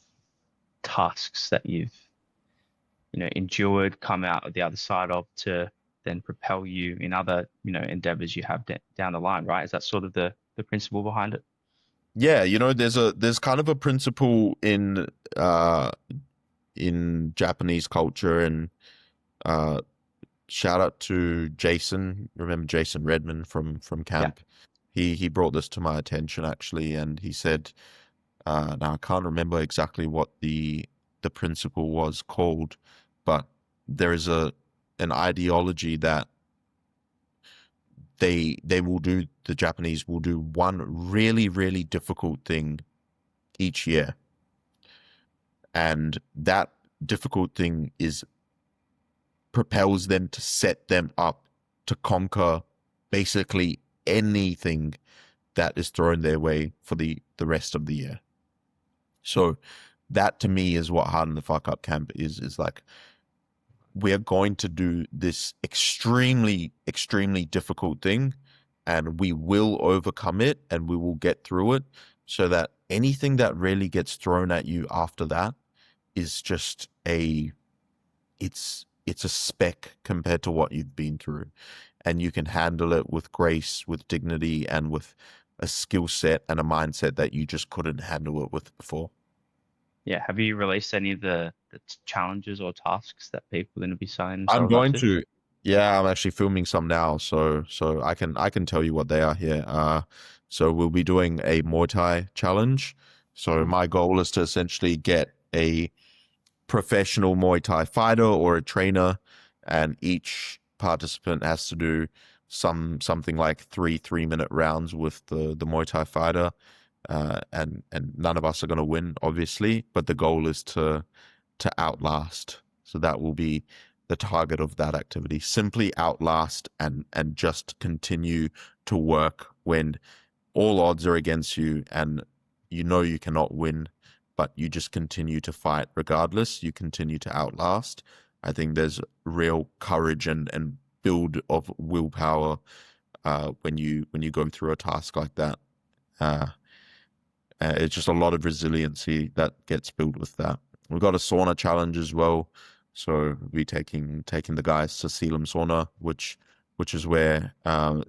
tasks that you've endured, come out of the other side of, to then propel you in other endeavors you have down the line, right? Is that sort of the principle behind it? Yeah, there's kind of a principle in Japanese culture, and shout out to Jason. Remember Jason Redman from Yeah. camp? He brought this to my attention actually, and he said, now I can't remember exactly what the principle was called, but there is an ideology that the Japanese will do one really, really difficult thing each year. And that difficult thing propels them to set them up to conquer basically anything that is thrown their way for the rest of the year. So that to me is what Harden the Fuck Up Camp is like, we're going to do this extremely, extremely difficult thing and we will overcome it and we will get through it, so that anything that really gets thrown at you after that is just it's a speck compared to what you've been through, and you can handle it with grace, with dignity, and with a skill set and a mindset that you just couldn't handle it with before. Yeah. Have you released any of the challenges or tasks that people are going to be signing I'm themselves up going to? to, yeah, I'm actually filming some now, so I can tell you what they are here. So we'll be doing a Muay Thai challenge. So Cool. my goal is to essentially get a professional Muay Thai fighter or a trainer, and each participant has to do something like 3 3-minute rounds with the Muay Thai fighter, and none of us are going to win, obviously, but the goal is to outlast. So that will be the target of that activity. Simply outlast and just continue to work when all odds are against you and you know you cannot win, but you just continue to fight regardless. You continue to outlast. I think there's real courage and build of willpower when you go through a task like that. Uh, it's just a lot of resiliency that gets built with that. We've got a sauna challenge as well, so we'll be taking the guys to Selam Sauna, which is where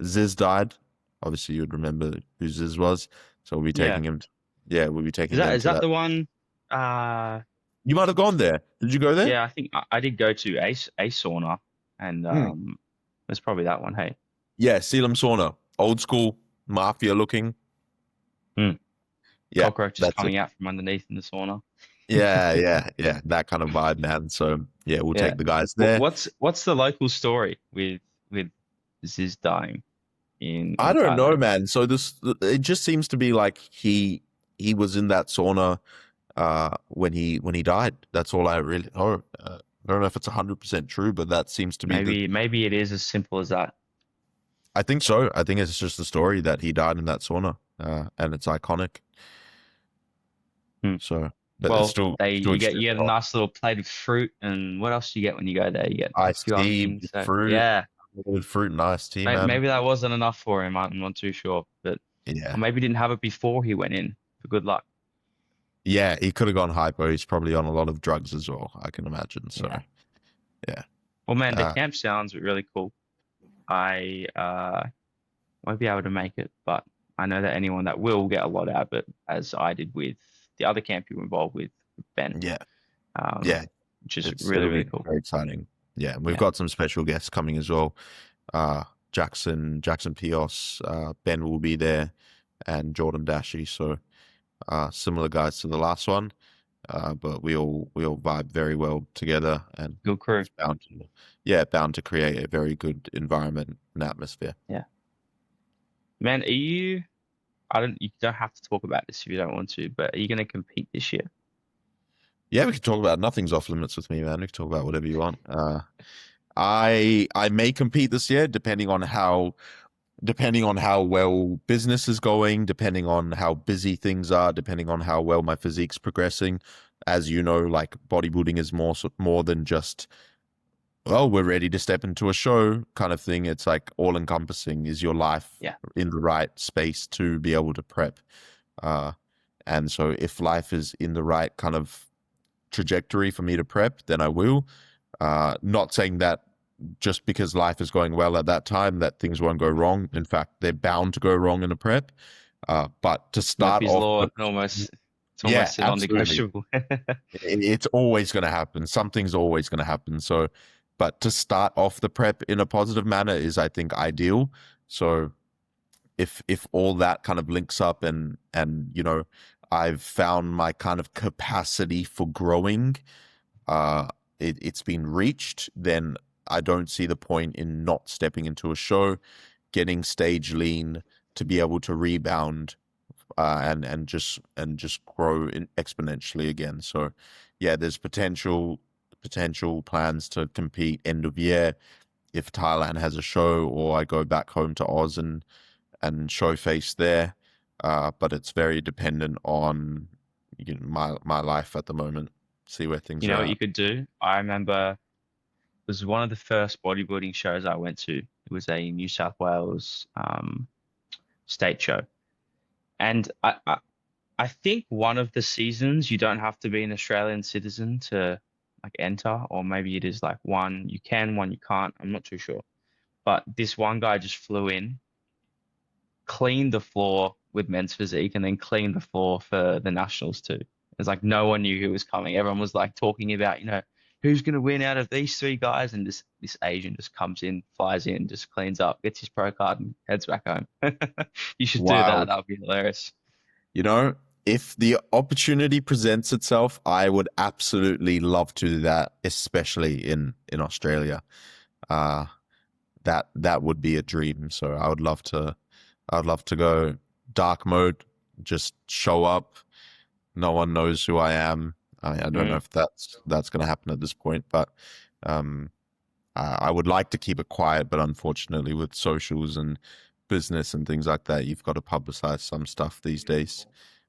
Ziz died. Obviously, you'd remember who Ziz was, so we'll be Yeah. taking him. Yeah, we'll be Is taking that them is to that that. the one? Uh, You might have gone there. Did you go there? yeah, I think I did go to a sauna, and Hmm. it's probably that one. Hey. Yeah, Selam Sauna, old school mafia looking. Hmm. Yeah, Cockroaches that's it. coming out from underneath in the sauna. Yeah, that kind of vibe, man. So yeah, we'll Yeah. take the guys there. What's the local story with Ziz dying I in don't know, Thailand? man. So it just seems to be like he was in that sauna when he died. That's all I really know. I don't know if it's 100% true, but that seems to be the. Maybe it is as simple as that. I think so. I think it's just the story that he died in that sauna, and it's iconic. Hmm. So, but it's Well, still you extremely get a hot. nice little plate of fruit, and what else do you get when you go there? You get a Iced few other tea, things. So fruit, yeah, fruit and iced tea, man. maybe that wasn't enough for him. I'm not too sure, but or Yeah, maybe he didn't have it before he went in for good luck. yeah. He could have gone hypo. He's probably on a lot of drugs as well, I can imagine. So, Yeah. yeah. Well, man, the Uh, camp sounds really cool. I won't be able to make it, but I know that anyone that will get a lot out of it, as I did with the other camp you were involved with Ben, yeah, um, yeah. which is It'll really be cool. very exciting. Yeah, and we've Yeah, got some special guests coming as well. Jackson Pios, Ben will be there, and Jordan Dashi. So similar guys to the last one, but we all vibe very well together, and good crew. it's bound to create a very good environment and atmosphere. Yeah, man, are you? I don't. You don't have to talk about this if you don't want to, but are you going to compete this year? Yeah, we can talk about nothing's off limits with me, man. We can talk about whatever you want. I may compete this year, depending on how well business is going, depending on how busy things are, depending on how well my physique's progressing. As you know, like bodybuilding is more than just, well, we're ready to step into a show kind of thing. It's like all encompassing. Is your life Yeah, in the right space to be able to prep? Uh, and so if life is in the right kind of trajectory for me to prep, then I will. Not saying that just because life is going well at that time that things won't go wrong. In fact, they're bound to go wrong in a prep. But to start Murphy's off Law. the It's yeah, almost a absolutely. non-negotiable. It's always going to happen. Something's always going to happen. So, but to start off the prep in a positive manner is, I think, ideal. So if all that kind of links up and I've found my kind of capacity for growing, uh, it's been reached, then I don't see the point in not stepping into a show, getting stage lean to be able to rebound, and just grow exponentially again. So, yeah, there's potential plans to compete end of year if Thailand has a show, or I go back home to Oz and show face there. But it's very dependent on my life at the moment. See where things You are know what you at. could do? I remember it was one of the first bodybuilding shows I went to. It was a New South Wales state show, and I think one of the seasons you don't have to be an Australian citizen to like enter, or maybe it is like one you can, one you can't. I'm not too sure. But this one guy just flew in, cleaned the floor with men's physique, and then cleaned the floor for the nationals too. It's like no one knew who was coming. Everyone was like talking about, who's going to win out of these three guys, and this Asian just comes in, flies in, just cleans up, gets his pro card, and heads back home. You should do that. Wild. That would be hilarious. You know, if the opportunity presents itself, I would absolutely love to do that, especially in Australia. Uh, that would be a dream. So I'd love to go dark mode, just show up. No one knows who I am. I don't know Mm. if that's going to happen at this point, but um, I would like to keep it quiet. But unfortunately, with socials and business and things like that, you've got to publicize some stuff these days.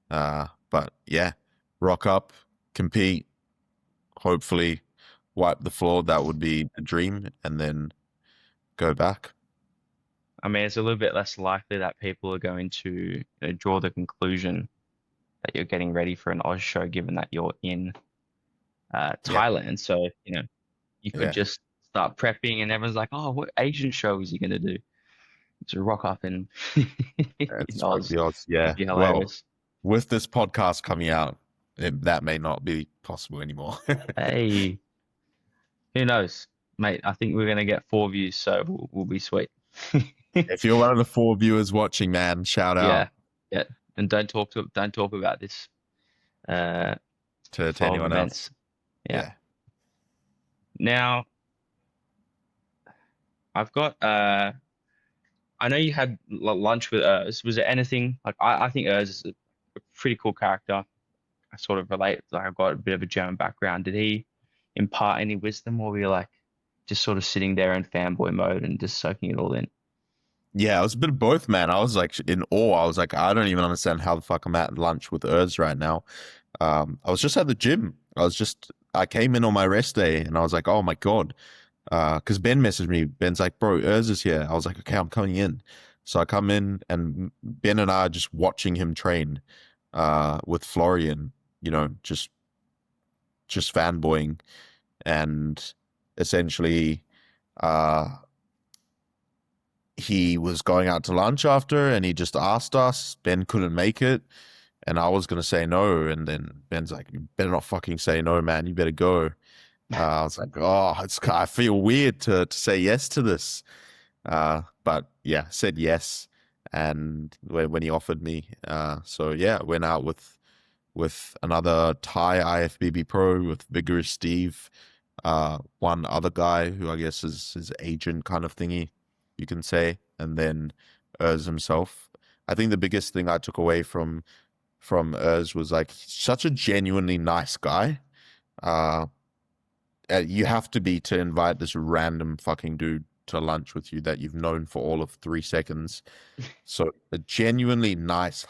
But yeah, rock up, compete, hopefully wipe the floor. That would be a dream, and then go back. I mean, it's a little bit less likely that people are going to, draw the conclusion that you're getting ready for an Oz show, given that you're in Yeah, Thailand. So, you could yeah. just start prepping, and everyone's like, "Oh, what Asian show is he going to do?" To rock up in, in It's Oz. rugby odds. That'd Yeah. be Well, hilarious. with this podcast coming out, that may not be possible anymore. Hey, who knows, mate? I think we're gonna get 4 views, so we'll be sweet. If you're one of the 4 viewers watching, man, shout out Yeah, yeah. And don't talk about this uh to flow of anyone else. events. Yeah. Yeah. Now I've got I know you had lunch with Urs. Was there anything like I think Urs is a pretty cool character. I sort of relate. Like I've got a bit of a German background. Did he impart any wisdom, or were you like just sort of sitting there in fanboy mode and just soaking it all in? Yeah, it was a bit of both, man. I was like in awe. I was like, I don't even understand how the fuck I'm at lunch with Urs right now. I was just at the gym. I came in on my rest day and I was like, oh my God. Because Ben messaged me. Ben's like, bro, Urs is here. I was like, okay, I'm coming in. So I come in and Ben and I are just watching him train with Florian, just fanboying. And essentially, uh, he was going out to lunch after and he just asked us. Ben couldn't make it. And I was going to say no. And then Ben's like, you better not fucking say no, man. You better go. I was like, oh, I feel weird to say yes to this. But yeah, said yes. And when he offered me, so yeah, went out with another Thai IFBB pro with Vigorous Steve, one other guy who I guess is his agent kind of thingy, you can say, and then Urs himself. I think the biggest thing I took away from Urs was like such a genuinely nice guy. Uh, you have to be to invite this random fucking dude to lunch with you that you've known for all of 3 seconds. So a genuinely nice,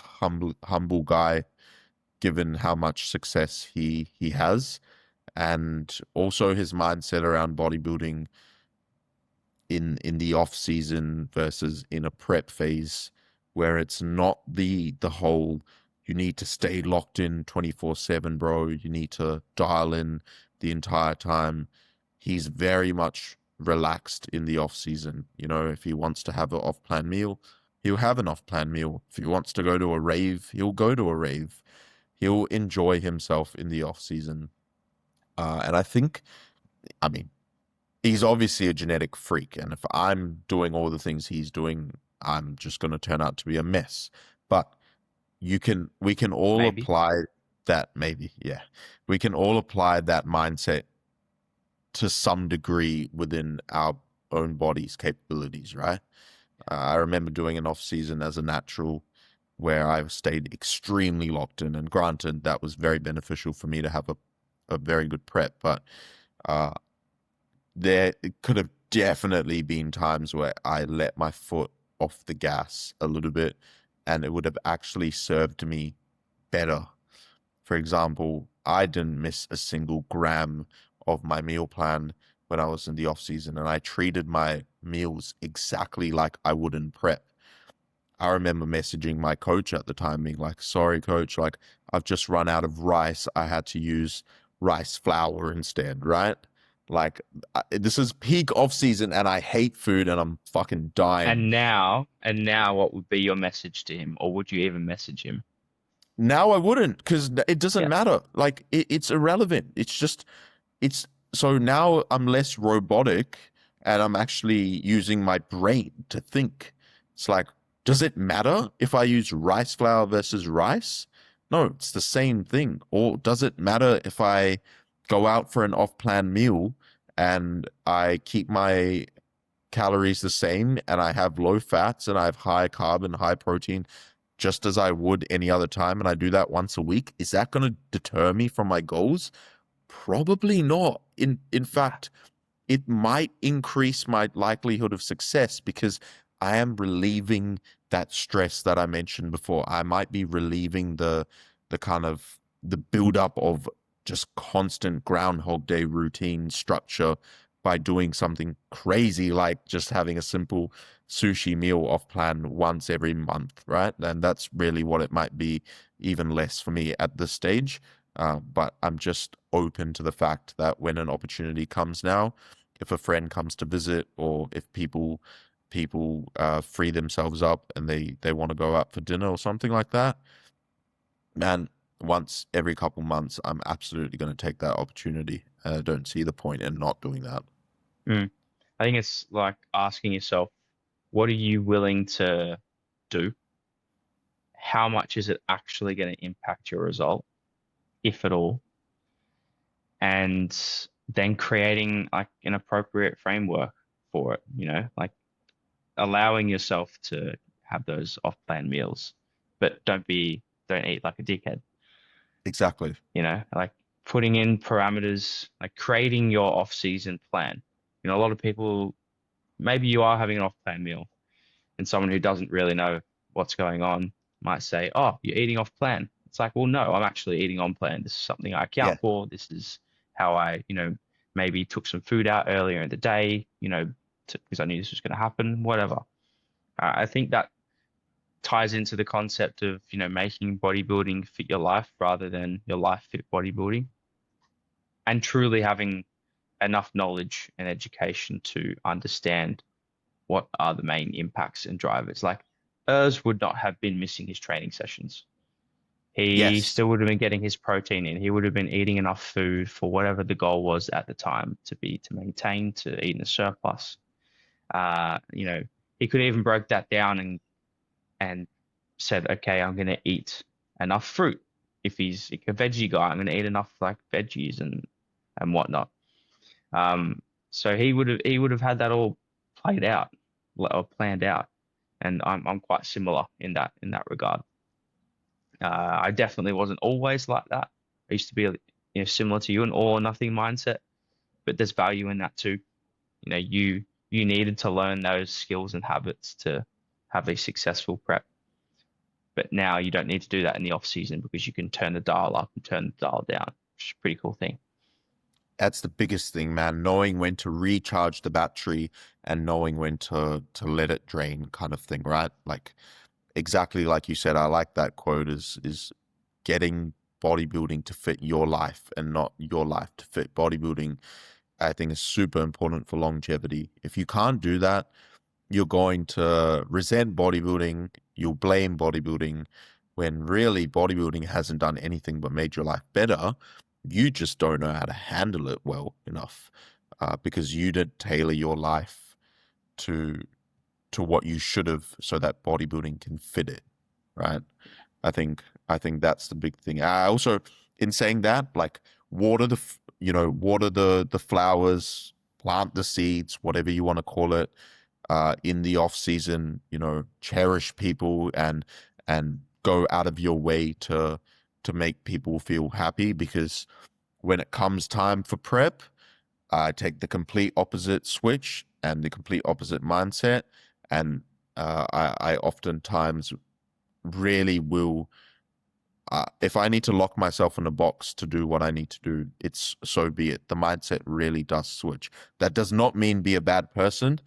humble guy, given how much success he has, and also his mindset around bodybuilding in the off season versus in a prep phase, where it's not the whole you need to stay locked in 24/7, bro. You need to dial in the entire time. He's very much relaxed in the off season. If he wants to have an off plan meal, he'll have an off plan meal. If he wants to go to a rave, he'll go to a rave. He'll enjoy himself in the off season. And I mean, he's obviously a genetic freak, and if I'm doing all the things he's doing, I'm just going to turn out to be a mess. But we can all Maybe. apply that, maybe, yeah. We can all apply that mindset to some degree within our own body's capabilities, right? I remember doing an off season as a natural where I stayed extremely locked in, and granted, that was very beneficial for me to have a very good prep, but uh, there could have definitely been times where I let my foot off the gas a little bit, and it would have actually served me better. For example, I didn't miss a single gram of my meal plan when I was in the off season, and I treated my meals exactly like I would in prep. I remember messaging my coach at the time, being like, sorry, coach, like I've just run out of rice. I had to use rice flour instead, right? Like, this is peak off season and I hate food and I'm fucking dying. And now, what would be your message to him, or would you even message him? Now I wouldn't, because it doesn't Yeah. matter. Like, it's irrelevant. It's so now I'm less robotic and I'm actually using my brain to think. It's like, does it matter if I use rice flour versus rice? No, it's the same thing. Or does it matter if I go out for an off-plan meal and I keep my calories the same and I have low fats and I have high carb and high protein just as I would any other time, and I do that once a week, is that going to deter me from my goals? Probably not. In fact, it might increase my likelihood of success because I am relieving that stress that I mentioned before. I might be relieving the kind of the buildup of just constant Groundhog Day routine structure by doing something crazy like just having a simple sushi meal off plan once every month, right? And that's really what it might be, even less for me at this stage. But I'm just open to the fact that when an opportunity comes now, if a friend comes to visit or if people free themselves up and they want to go out for dinner or something like that, man, once every couple months, I'm absolutely going to take that opportunity. I don't see the point in not doing that. Mm. I think it's like asking yourself, what are you willing to do? How much is it actually going to impact your result, if at all? And then creating like an appropriate framework for it, like allowing yourself to have those off-plan meals, but don't eat like a dickhead, Exactly. like putting in parameters, like creating your off-season plan. A lot of people, maybe you are having an off-plan meal, and someone who doesn't really know what's going on might say, "Oh, you're eating off plan." It's like, well, no, I'm actually eating on plan. This is something I Yeah. account for. This is how I, maybe took some food out earlier in the day, because I knew this was going to happen, whatever. I think that ties into the concept of, making bodybuilding fit your life rather than your life fit bodybuilding, and truly having enough knowledge and education to understand what are the main impacts and drivers. Like Urs would not have been missing his training sessions. He Yes. still would have been getting his protein in. He would have been eating enough food for whatever the goal was at the time to maintain, to eat in a surplus. He could even broke that down and said, okay, I'm going to eat enough fruit. If he's a veggie guy, I'm going to eat enough like veggies and whatnot. So he would have had that all played out or planned out, and I'm quite similar in that regard. I definitely wasn't always like that. I used to be, similar to you, an all or nothing mindset, but there's value in that too. You needed to learn those skills and habits to have a successful prep, but now you don't need to do that in the off season because you can turn the dial up and turn the dial down, which is a pretty cool thing. That's the biggest thing, man. Knowing when to recharge the battery and knowing when to let it drain, kind of thing, right? Like exactly like you said, I like that quote is getting bodybuilding to fit your life and not your life to fit bodybuilding. I think is super important for longevity. If you can't do that, you're going to resent bodybuilding, you'll blame bodybuilding when really bodybuilding hasn't done anything but made your life better. You just don't know how to handle it well enough because you didn't tailor your life to what you should have so that bodybuilding can fit it, right? I think that's the big thing. I also, in saying that, like water the flowers, plant the seeds, whatever you want to call it, in the off season, cherish people and go out of your way to make people feel happy because when it comes time for prep, I take the complete opposite switch and the complete opposite mindset, and I oftentimes really will. If I need to lock myself in a box to do what I need to do, it's so be it. The mindset really does switch. That does not mean be a bad person,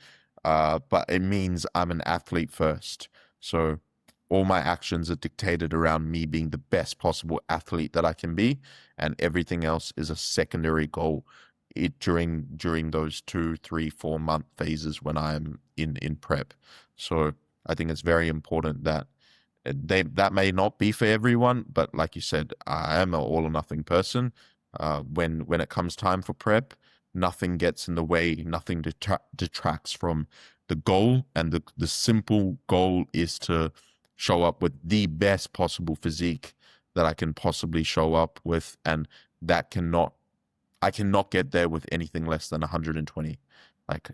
but it means I'm an athlete first. So all my actions are dictated around me being the best possible athlete that I can be, and everything else is a secondary goal. During those 2, 3, 4 month phases when I'm in prep. So I think it's very important that that may not be for everyone, but like you said, I am an all or nothing person. When it comes time for prep, nothing gets in the way, nothing detracts from the goal, and the simple goal is to show up with the best possible physique that I can possibly show up with, and that I cannot get there with anything less than 120. Like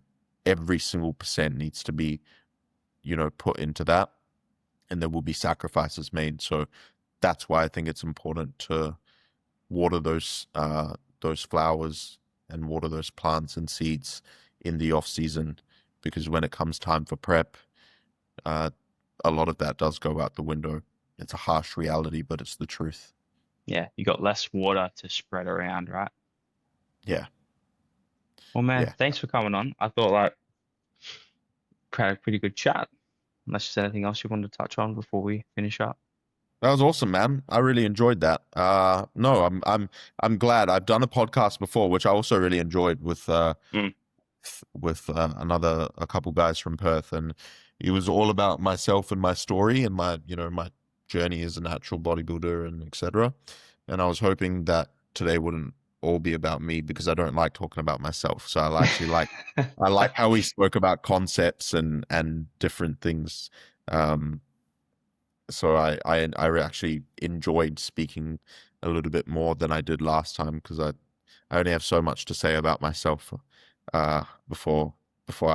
every single percent needs to be, put into that, and there will be sacrifices made. So that's why I think it's important to water those flowers and water those plants and seeds in the off season, because when it comes time for prep, uh, a lot of that does go out the window. It's a harsh reality, but it's the truth. Yeah, you got less water to spread around, right? Yeah, Well, man, yeah. thanks for coming on. I thought like had a pretty good chat. Unless there's anything else you wanted to touch on before we finish up. That was awesome, man. I really enjoyed that. No, I'm glad. I've done a podcast before, which I also really enjoyed Mm. with a couple guys from Perth, and it was all about myself and my story and my journey as a natural bodybuilder and etc. And I was hoping that today wouldn't all be about me, because I don't like talking about myself. So I like how we spoke about concepts and different things. Um, so I actually enjoyed speaking a little bit more than I did last time, because I only have so much to say about myself uh before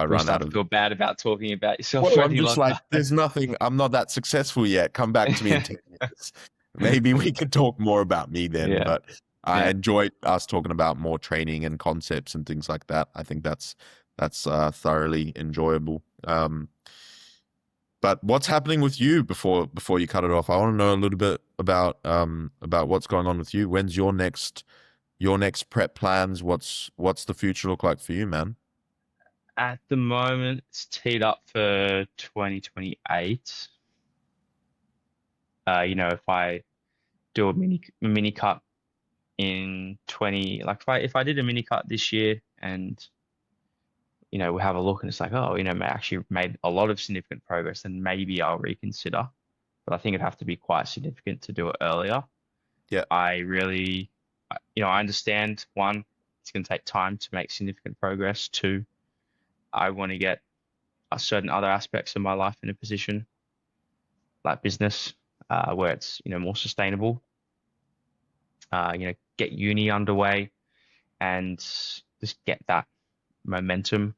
I Before you run start out to of. feel bad about talking about yourself Well, for I'm any just like, longer. there's nothing. I'm not that successful yet. Come back to me in 10 years. Maybe we could talk more about me then. Yeah, But I yeah. enjoyed us talking about more training and concepts and things like that. I think that's thoroughly enjoyable. But what's happening with you before you cut it off? I want to know a little bit about what's going on with you. When's your next prep plans? What's the future look like for you, man? At the moment, it's teed up for 2028. If I do a mini cut in 20, like if I did a mini cut this year and we have a look and it's like, oh, actually made a lot of significant progress, then maybe I'll reconsider. But I think it'd have to be quite significant to do it earlier. Yeah, I really, I understand one, it's going to take time to make significant progress. Two, I want to get certain other aspects of my life in a position like business, where it's, more sustainable. Get uni underway and just get that momentum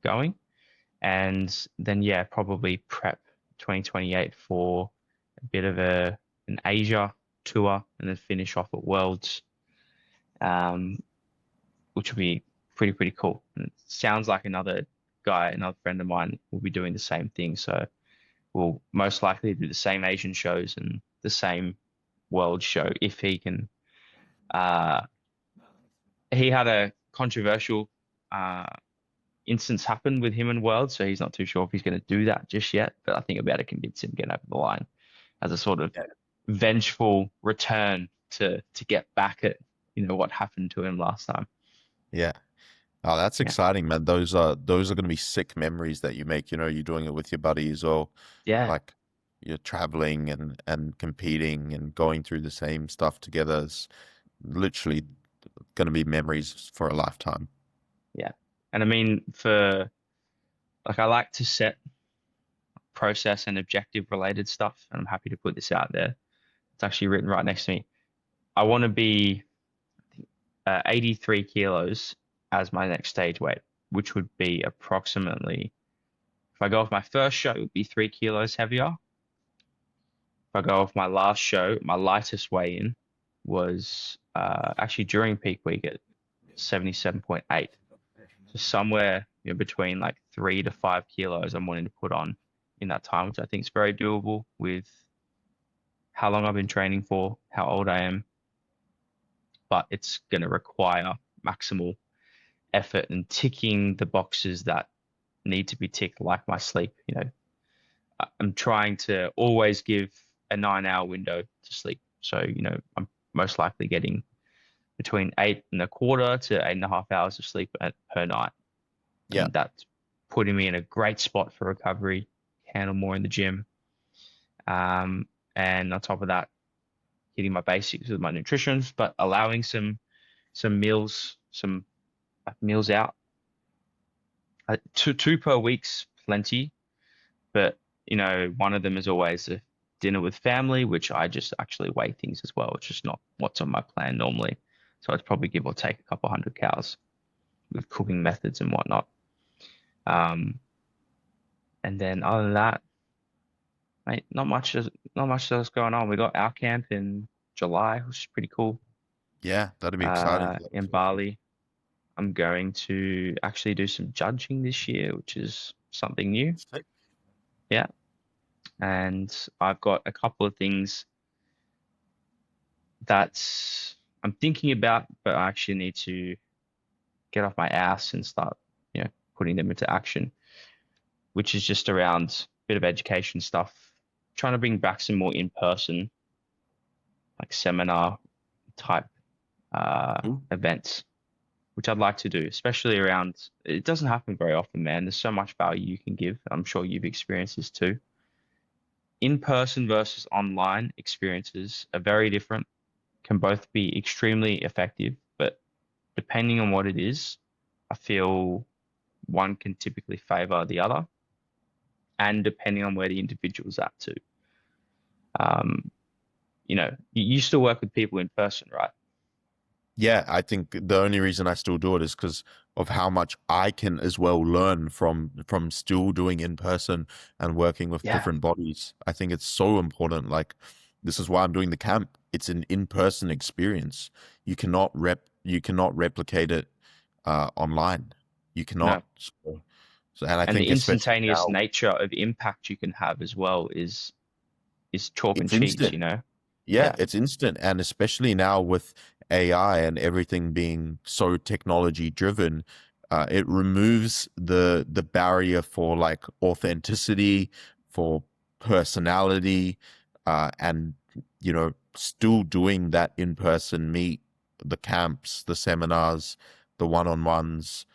going. And then, yeah, probably prep 2028 for a bit of an Asia tour and then finish off at Worlds, um, which would be pretty cool. And it sounds like another friend of mine will be doing the same thing. So we'll most likely do the same Asian shows and the same world show if he can. Uh, he had a controversial uh, instance happen with him and World, so he's not too sure if he's going to do that just yet. But I think I'll be able to convince him to get over the line as a sort of yeah, vengeful return to get back at what happened to him last time. yeah. Oh, that's Yeah, exciting, man. Those are going to be sick memories that you make. You're doing it with your buddies, or yeah, like you're traveling and competing and going through the same stuff together. Is literally going to be memories for a lifetime. yeah. And I mean, for like, I like to set process and objective related stuff, and I'm happy to put this out there. It's actually written right next to me. I want to be 83 kilos as my next stage weight, which would be approximately, if I go off my first show, it would be 3 kilos heavier. If I go off my last show, my lightest weigh in was actually during peak week at 77.8. So somewhere between like 3 to 5 kilos I'm wanting to put on in that time, which I think is very doable with how long I've been training for, how old I am, but it's going to require maximal effort and ticking the boxes that need to be ticked, like my sleep. I'm trying to always give a 9 hour window to sleep. So, I'm most likely getting between 8.25 to 8.5 hours of sleep per night. Yeah, And that's putting me in a great spot for recovery, handle more in the gym. And on top of that, hitting my basics with my nutrition, but allowing some meals, some meals out. Two per week's plenty, but one of them is always a dinner with family, which I just actually weigh things as well. It's just not what's on my plan normally. So I'd probably give or take a couple hundred cows with cooking methods and whatnot. Um, and then other than that, mate, not much else going on. We got our camp in July, which is pretty cool. Yeah, that'd be exciting for that In as well. Bali. I'm going to actually do some judging this year, which is something new. Sick. Yeah. And I've got a couple of things that I'm thinking about, but I actually need to get off my ass and start, putting them into action, which is just around a bit of education stuff, trying to bring back some more in-person, like seminar type Cool. events, which I'd like to do, especially around, it doesn't happen very often, man. There's so much value you can give. I'm sure you've experienced this too. In-person versus online experiences are very different, can both be extremely effective, but depending on what it is, I feel one can typically favor the other, and depending on where the individual's at too. Um, you still work with people in person, right? Yeah, I think the only reason I still do it is because of how much I can as well learn from still doing in person and working with Yeah, different bodies. I think it's so important. Like this is why I'm doing the camp. It's an in-person experience. You cannot replicate it online. You no. cannot. So and I And the think especially instantaneous now nature of impact you can have as well is chalk and it's cheese, instant. Yeah, Yeah, it's instant. And especially now with AI and everything being so technology driven, it removes the barrier for like authenticity, for personality, and still doing that in-person meet, the camps, the seminars, the one-on-ones,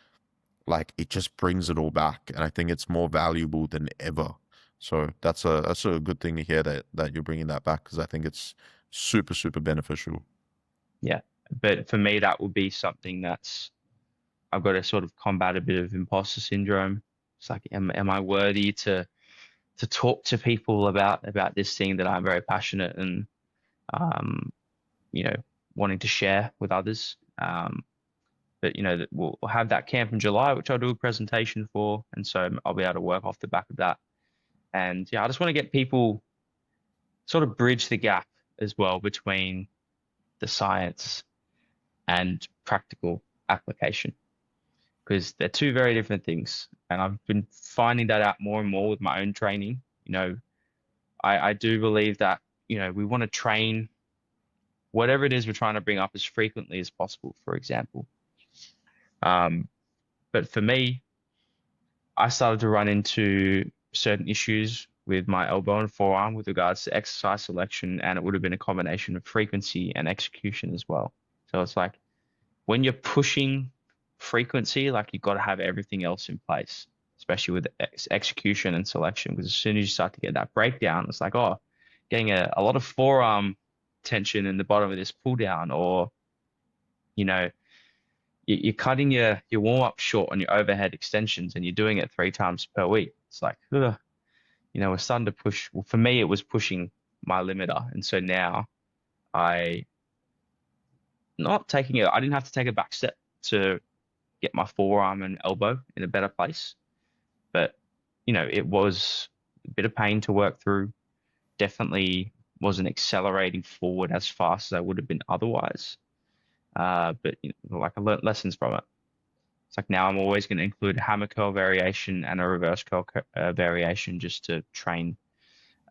like it just brings it all back. And I think it's more valuable than ever. So that's a good thing to hear that you're bringing that back because I think it's super, super beneficial. yeah. But for me, that would be something that's I've got to sort of combat a bit of imposter syndrome. It's like, am I worthy to talk to people about this thing that I'm very passionate and um, you know, wanting to share with others. But that we'll have that camp in July, which I'll do a presentation for, and so I'll be able to work off the back of that. And yeah, I just want to get people sort of bridge the gap as well between the science and practical application because they're two very different things. And I've been finding that out more and more with my own training. I do believe that, we want to train whatever it is we're trying to bring up as frequently as possible, for example. Um, but for me, I started to run into certain issues with my elbow and forearm with regards to exercise selection, and it would have been a combination of frequency and execution as well. So it's like when you're pushing frequency, like you've got to have everything else in place, especially with execution and selection, because as soon as you start to get that breakdown, it's like, oh, getting a lot of forearm tension in the bottom of this pull down, or you know, you're cutting your warm up short on your overhead extensions, and you're doing it 3 times per week. It's like, ugh, we're starting to push. Well, for me, it was pushing my limiter, and so now I not taking it. I didn't have to take a back step to get my forearm and elbow in a better place, but it was a bit of pain to work through. Definitely wasn't accelerating forward as fast as I would have been otherwise. But like I learned lessons from it. It's like now I'm always going to include a hammer curl variation and a reverse curl variation just to train,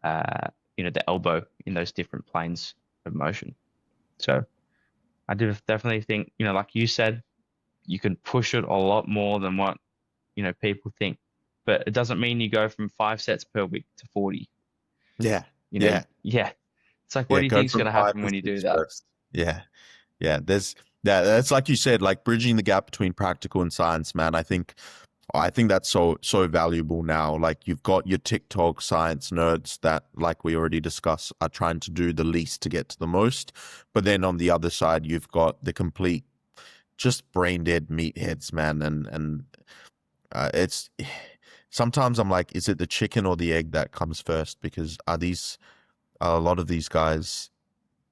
uh, the elbow in those different planes of motion. So I do definitely think, like you said, you can push it a lot more than what, people think. But it doesn't mean you go from 5 sets per week to 40. Yeah, yeah, Yeah. It's like, what yeah. do you Go think is from going to five happen to when you do six that? first. Yeah. Yeah, there's that's like you said, like bridging the gap between practical and science, man. I think that's so valuable now. Like you've got your TikTok science nerds that, like we already discussed, are trying to do the least to get to the most. But then on the other side, you've got the complete just brain dead meatheads, man. And it's sometimes I'm like, is it the chicken or the egg that comes first? Because are a lot of these guys,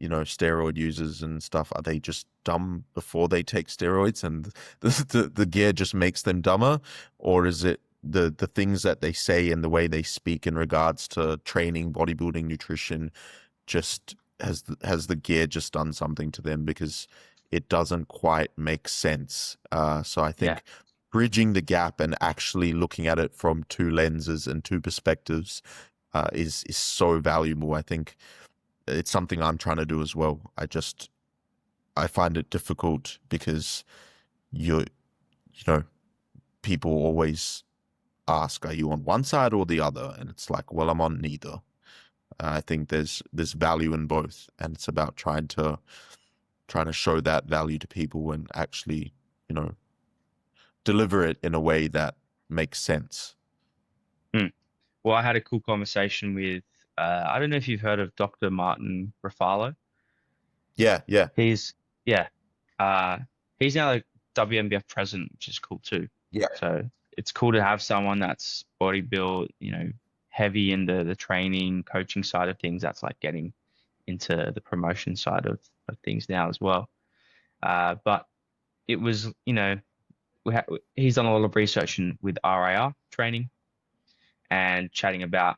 steroid users and stuff, are they just dumb before they take steroids and the gear just makes them dumber? Or is it the things that they say and the way they speak in regards to training, bodybuilding, nutrition, just has the gear just done something to them because it doesn't quite make sense. So I Yeah. think bridging the gap and actually looking at it from two lenses and two perspectives is so valuable. I think it's something I'm trying to do as well. I find it difficult because you know, people always ask, are you on one side or the other? And it's like, well, I'm on neither. I think there's value in both, and it's about trying to show that value to people and actually, you know, deliver it in a way that makes sense. Mm. Well, I had a cool conversation with, I don't know if you've heard of Dr. Martin Ruffalo. Yeah, yeah, He's, yeah, uh, he's now the WMBF president, which is cool too. yeah, So it's cool to have someone that's bodybuild, heavy in the training, coaching side of things. That's like getting into the promotion side of things now as well. But it was, he's done a lot of research with RIR training and chatting about,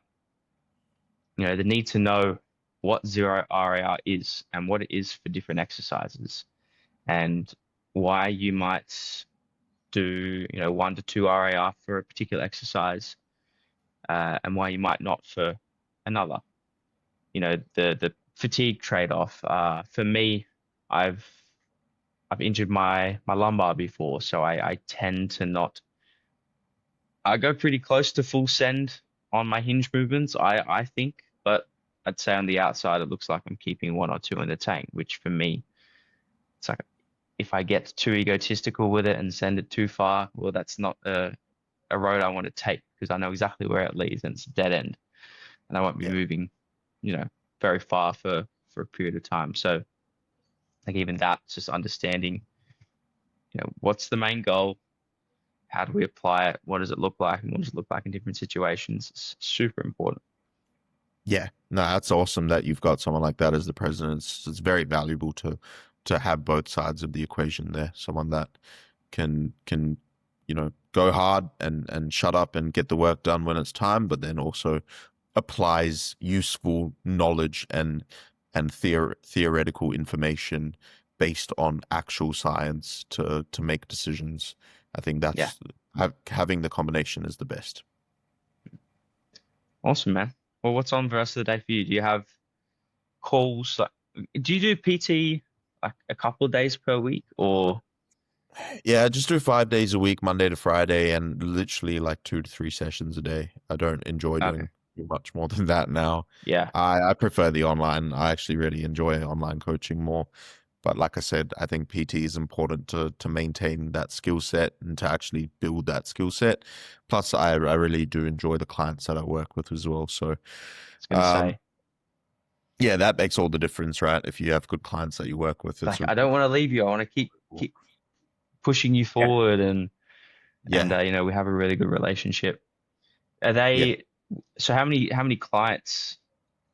the need to know what zero RIR is and what it is for different exercises and why you might do, 1 to 2 RIR for a particular exercise, and why you might not for another. The fatigue trade-off. For me, I've I've injured my lumbar before, so I tend to not. I go pretty close to full send on my hinge movements, I think, but I'd say on the outside it looks like I'm keeping 1 or 2 in the tank, which for me, it's like if I get too egotistical with it and send it too far, well, that's not a road I want to take because I know exactly where it leads and it's a dead end, and I won't be yeah, moving, you know, very far for a period of time. So like even that's just understanding, what's the main goal? How do we apply it? What does it look like? And what does it look like in different situations? It's super important. yeah. No, that's awesome that you've got someone like that as the president. It's very valuable to have both sides of the equation there. Someone that can go hard and shut up and get the work done when it's time, but then also applies useful knowledge and theoretical information based on actual science to make decisions. I think Yeah. having the combination is the best. Awesome, man. Well, what's on the rest of the day for you? Do you have calls? Like, do you do PT like a couple of days per week or Yeah, I just do 5 days a week, Monday to Friday, and literally like 2 to 3 sessions a day. I don't enjoy okay. doing much more than that now. Yeah. I prefer the online. I actually really enjoy online coaching more. But like I said, I think PT is important to maintain that skill set and to actually build that skill set. Plus, I really do enjoy the clients that I work with as well. So, I was gonna um, say, yeah, that makes all the difference, right? If you have good clients that you work with, it's like a I don't want to leave you. I want to keep pushing you yeah, forward and yeah, we have a really good relationship. Are yeah. they so how many clients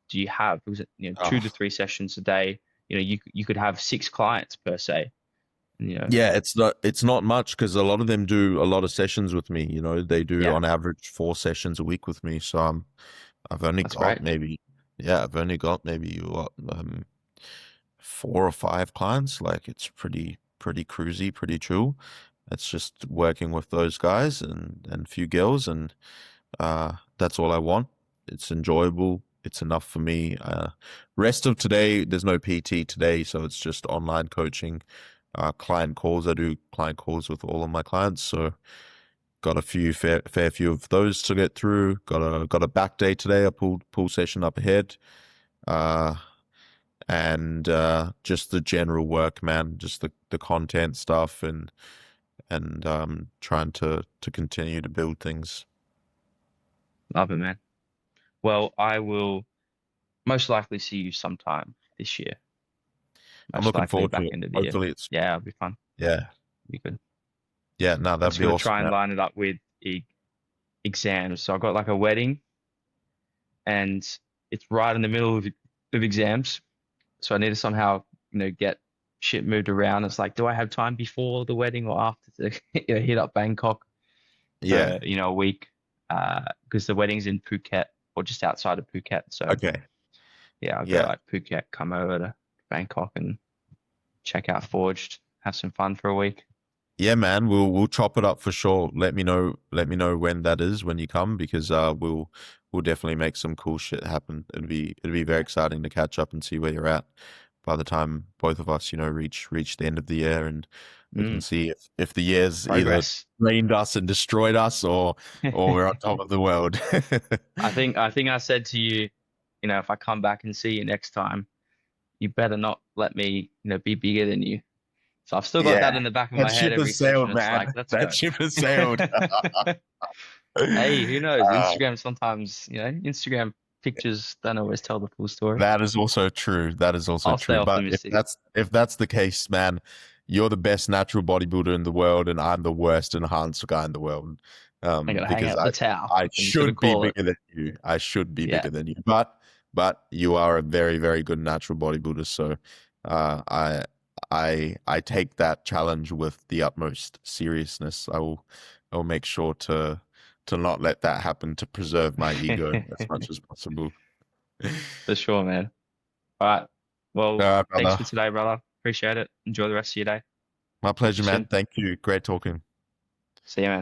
do you have? Was it, 2 to 3 sessions a day? You could have 6 clients per se. You know, Yeah, it's not much because a lot of them do a lot of sessions with me. They do yeah, on average 4 sessions a week with me. So I've only that's got great. maybe yeah, I've only got maybe what 4 or 5 clients. Like it's pretty cruisy, pretty chill. It's just working with those guys and few girls, and that's all I want. It's enjoyable. It's enough for me. Rest of today, there's no PT today, so it's just online coaching. Client calls. I do client calls with all of my clients, so got a fair few of those to get through. Got a back day today. A pool session up ahead. Uh, and just the general work, man. Just the content stuff and trying to continue to build things. Love it, man. Well, I will most likely see you sometime this year. I'm Most looking likely forward to back it. end of the year. Hopefully it's Yeah, it'll be fun. yeah. Be good. Yeah, no, I that'd just be got to awesome, try and man. line it up with exams. So I got like a wedding, and it's right in the middle of exams. So I need to somehow, get shit moved around. It's like, do I have time before the wedding or after to hit up Bangkok? Yeah. for, a week, because the wedding's in Phuket or just outside of Phuket. So Okay. yeah, I'll go Yeah. like Phuket, come over to Bangkok and check out Forged, have some fun for a week. Yeah, man, we'll chop it up for sure. Let me know when that is when you come because we'll definitely make some cool shit happen. It'd be very exciting to catch up and see where you're at by the time both of us, reach the end of the year and we can Mm, see if the year's either progress. drained us and destroyed us or we're on top of the world. I think I said to you, if I come back and see you next time, you better not let me, be bigger than you. So I've still got that Yeah, in the back of that my head ship every has session. sailed, It's man. like, let's That go. ship has sailed. Hey, who knows? Uh, Instagram sometimes, Instagram pictures don't always tell the full story. That is also true. That is also I'll stay true. But if optimistic. that's the case, man, you're the best natural bodybuilder in the world, and I'm the worst enhanced guy in the world. I gotta hang Because up the towel. I I'm just gonna should be call it. bigger than you. I should be Yeah, bigger than you. But you are a very, very good natural bodybuilder. So uh I I take that challenge with the utmost seriousness. I will make sure to not let that happen to preserve my ego as much as possible. for sure, man. All right. Well, thanks Brother. for today, brother. Appreciate it. Enjoy the rest of your day. My Talk to pleasure, you man. soon. Thank you. Great talking. See you, man.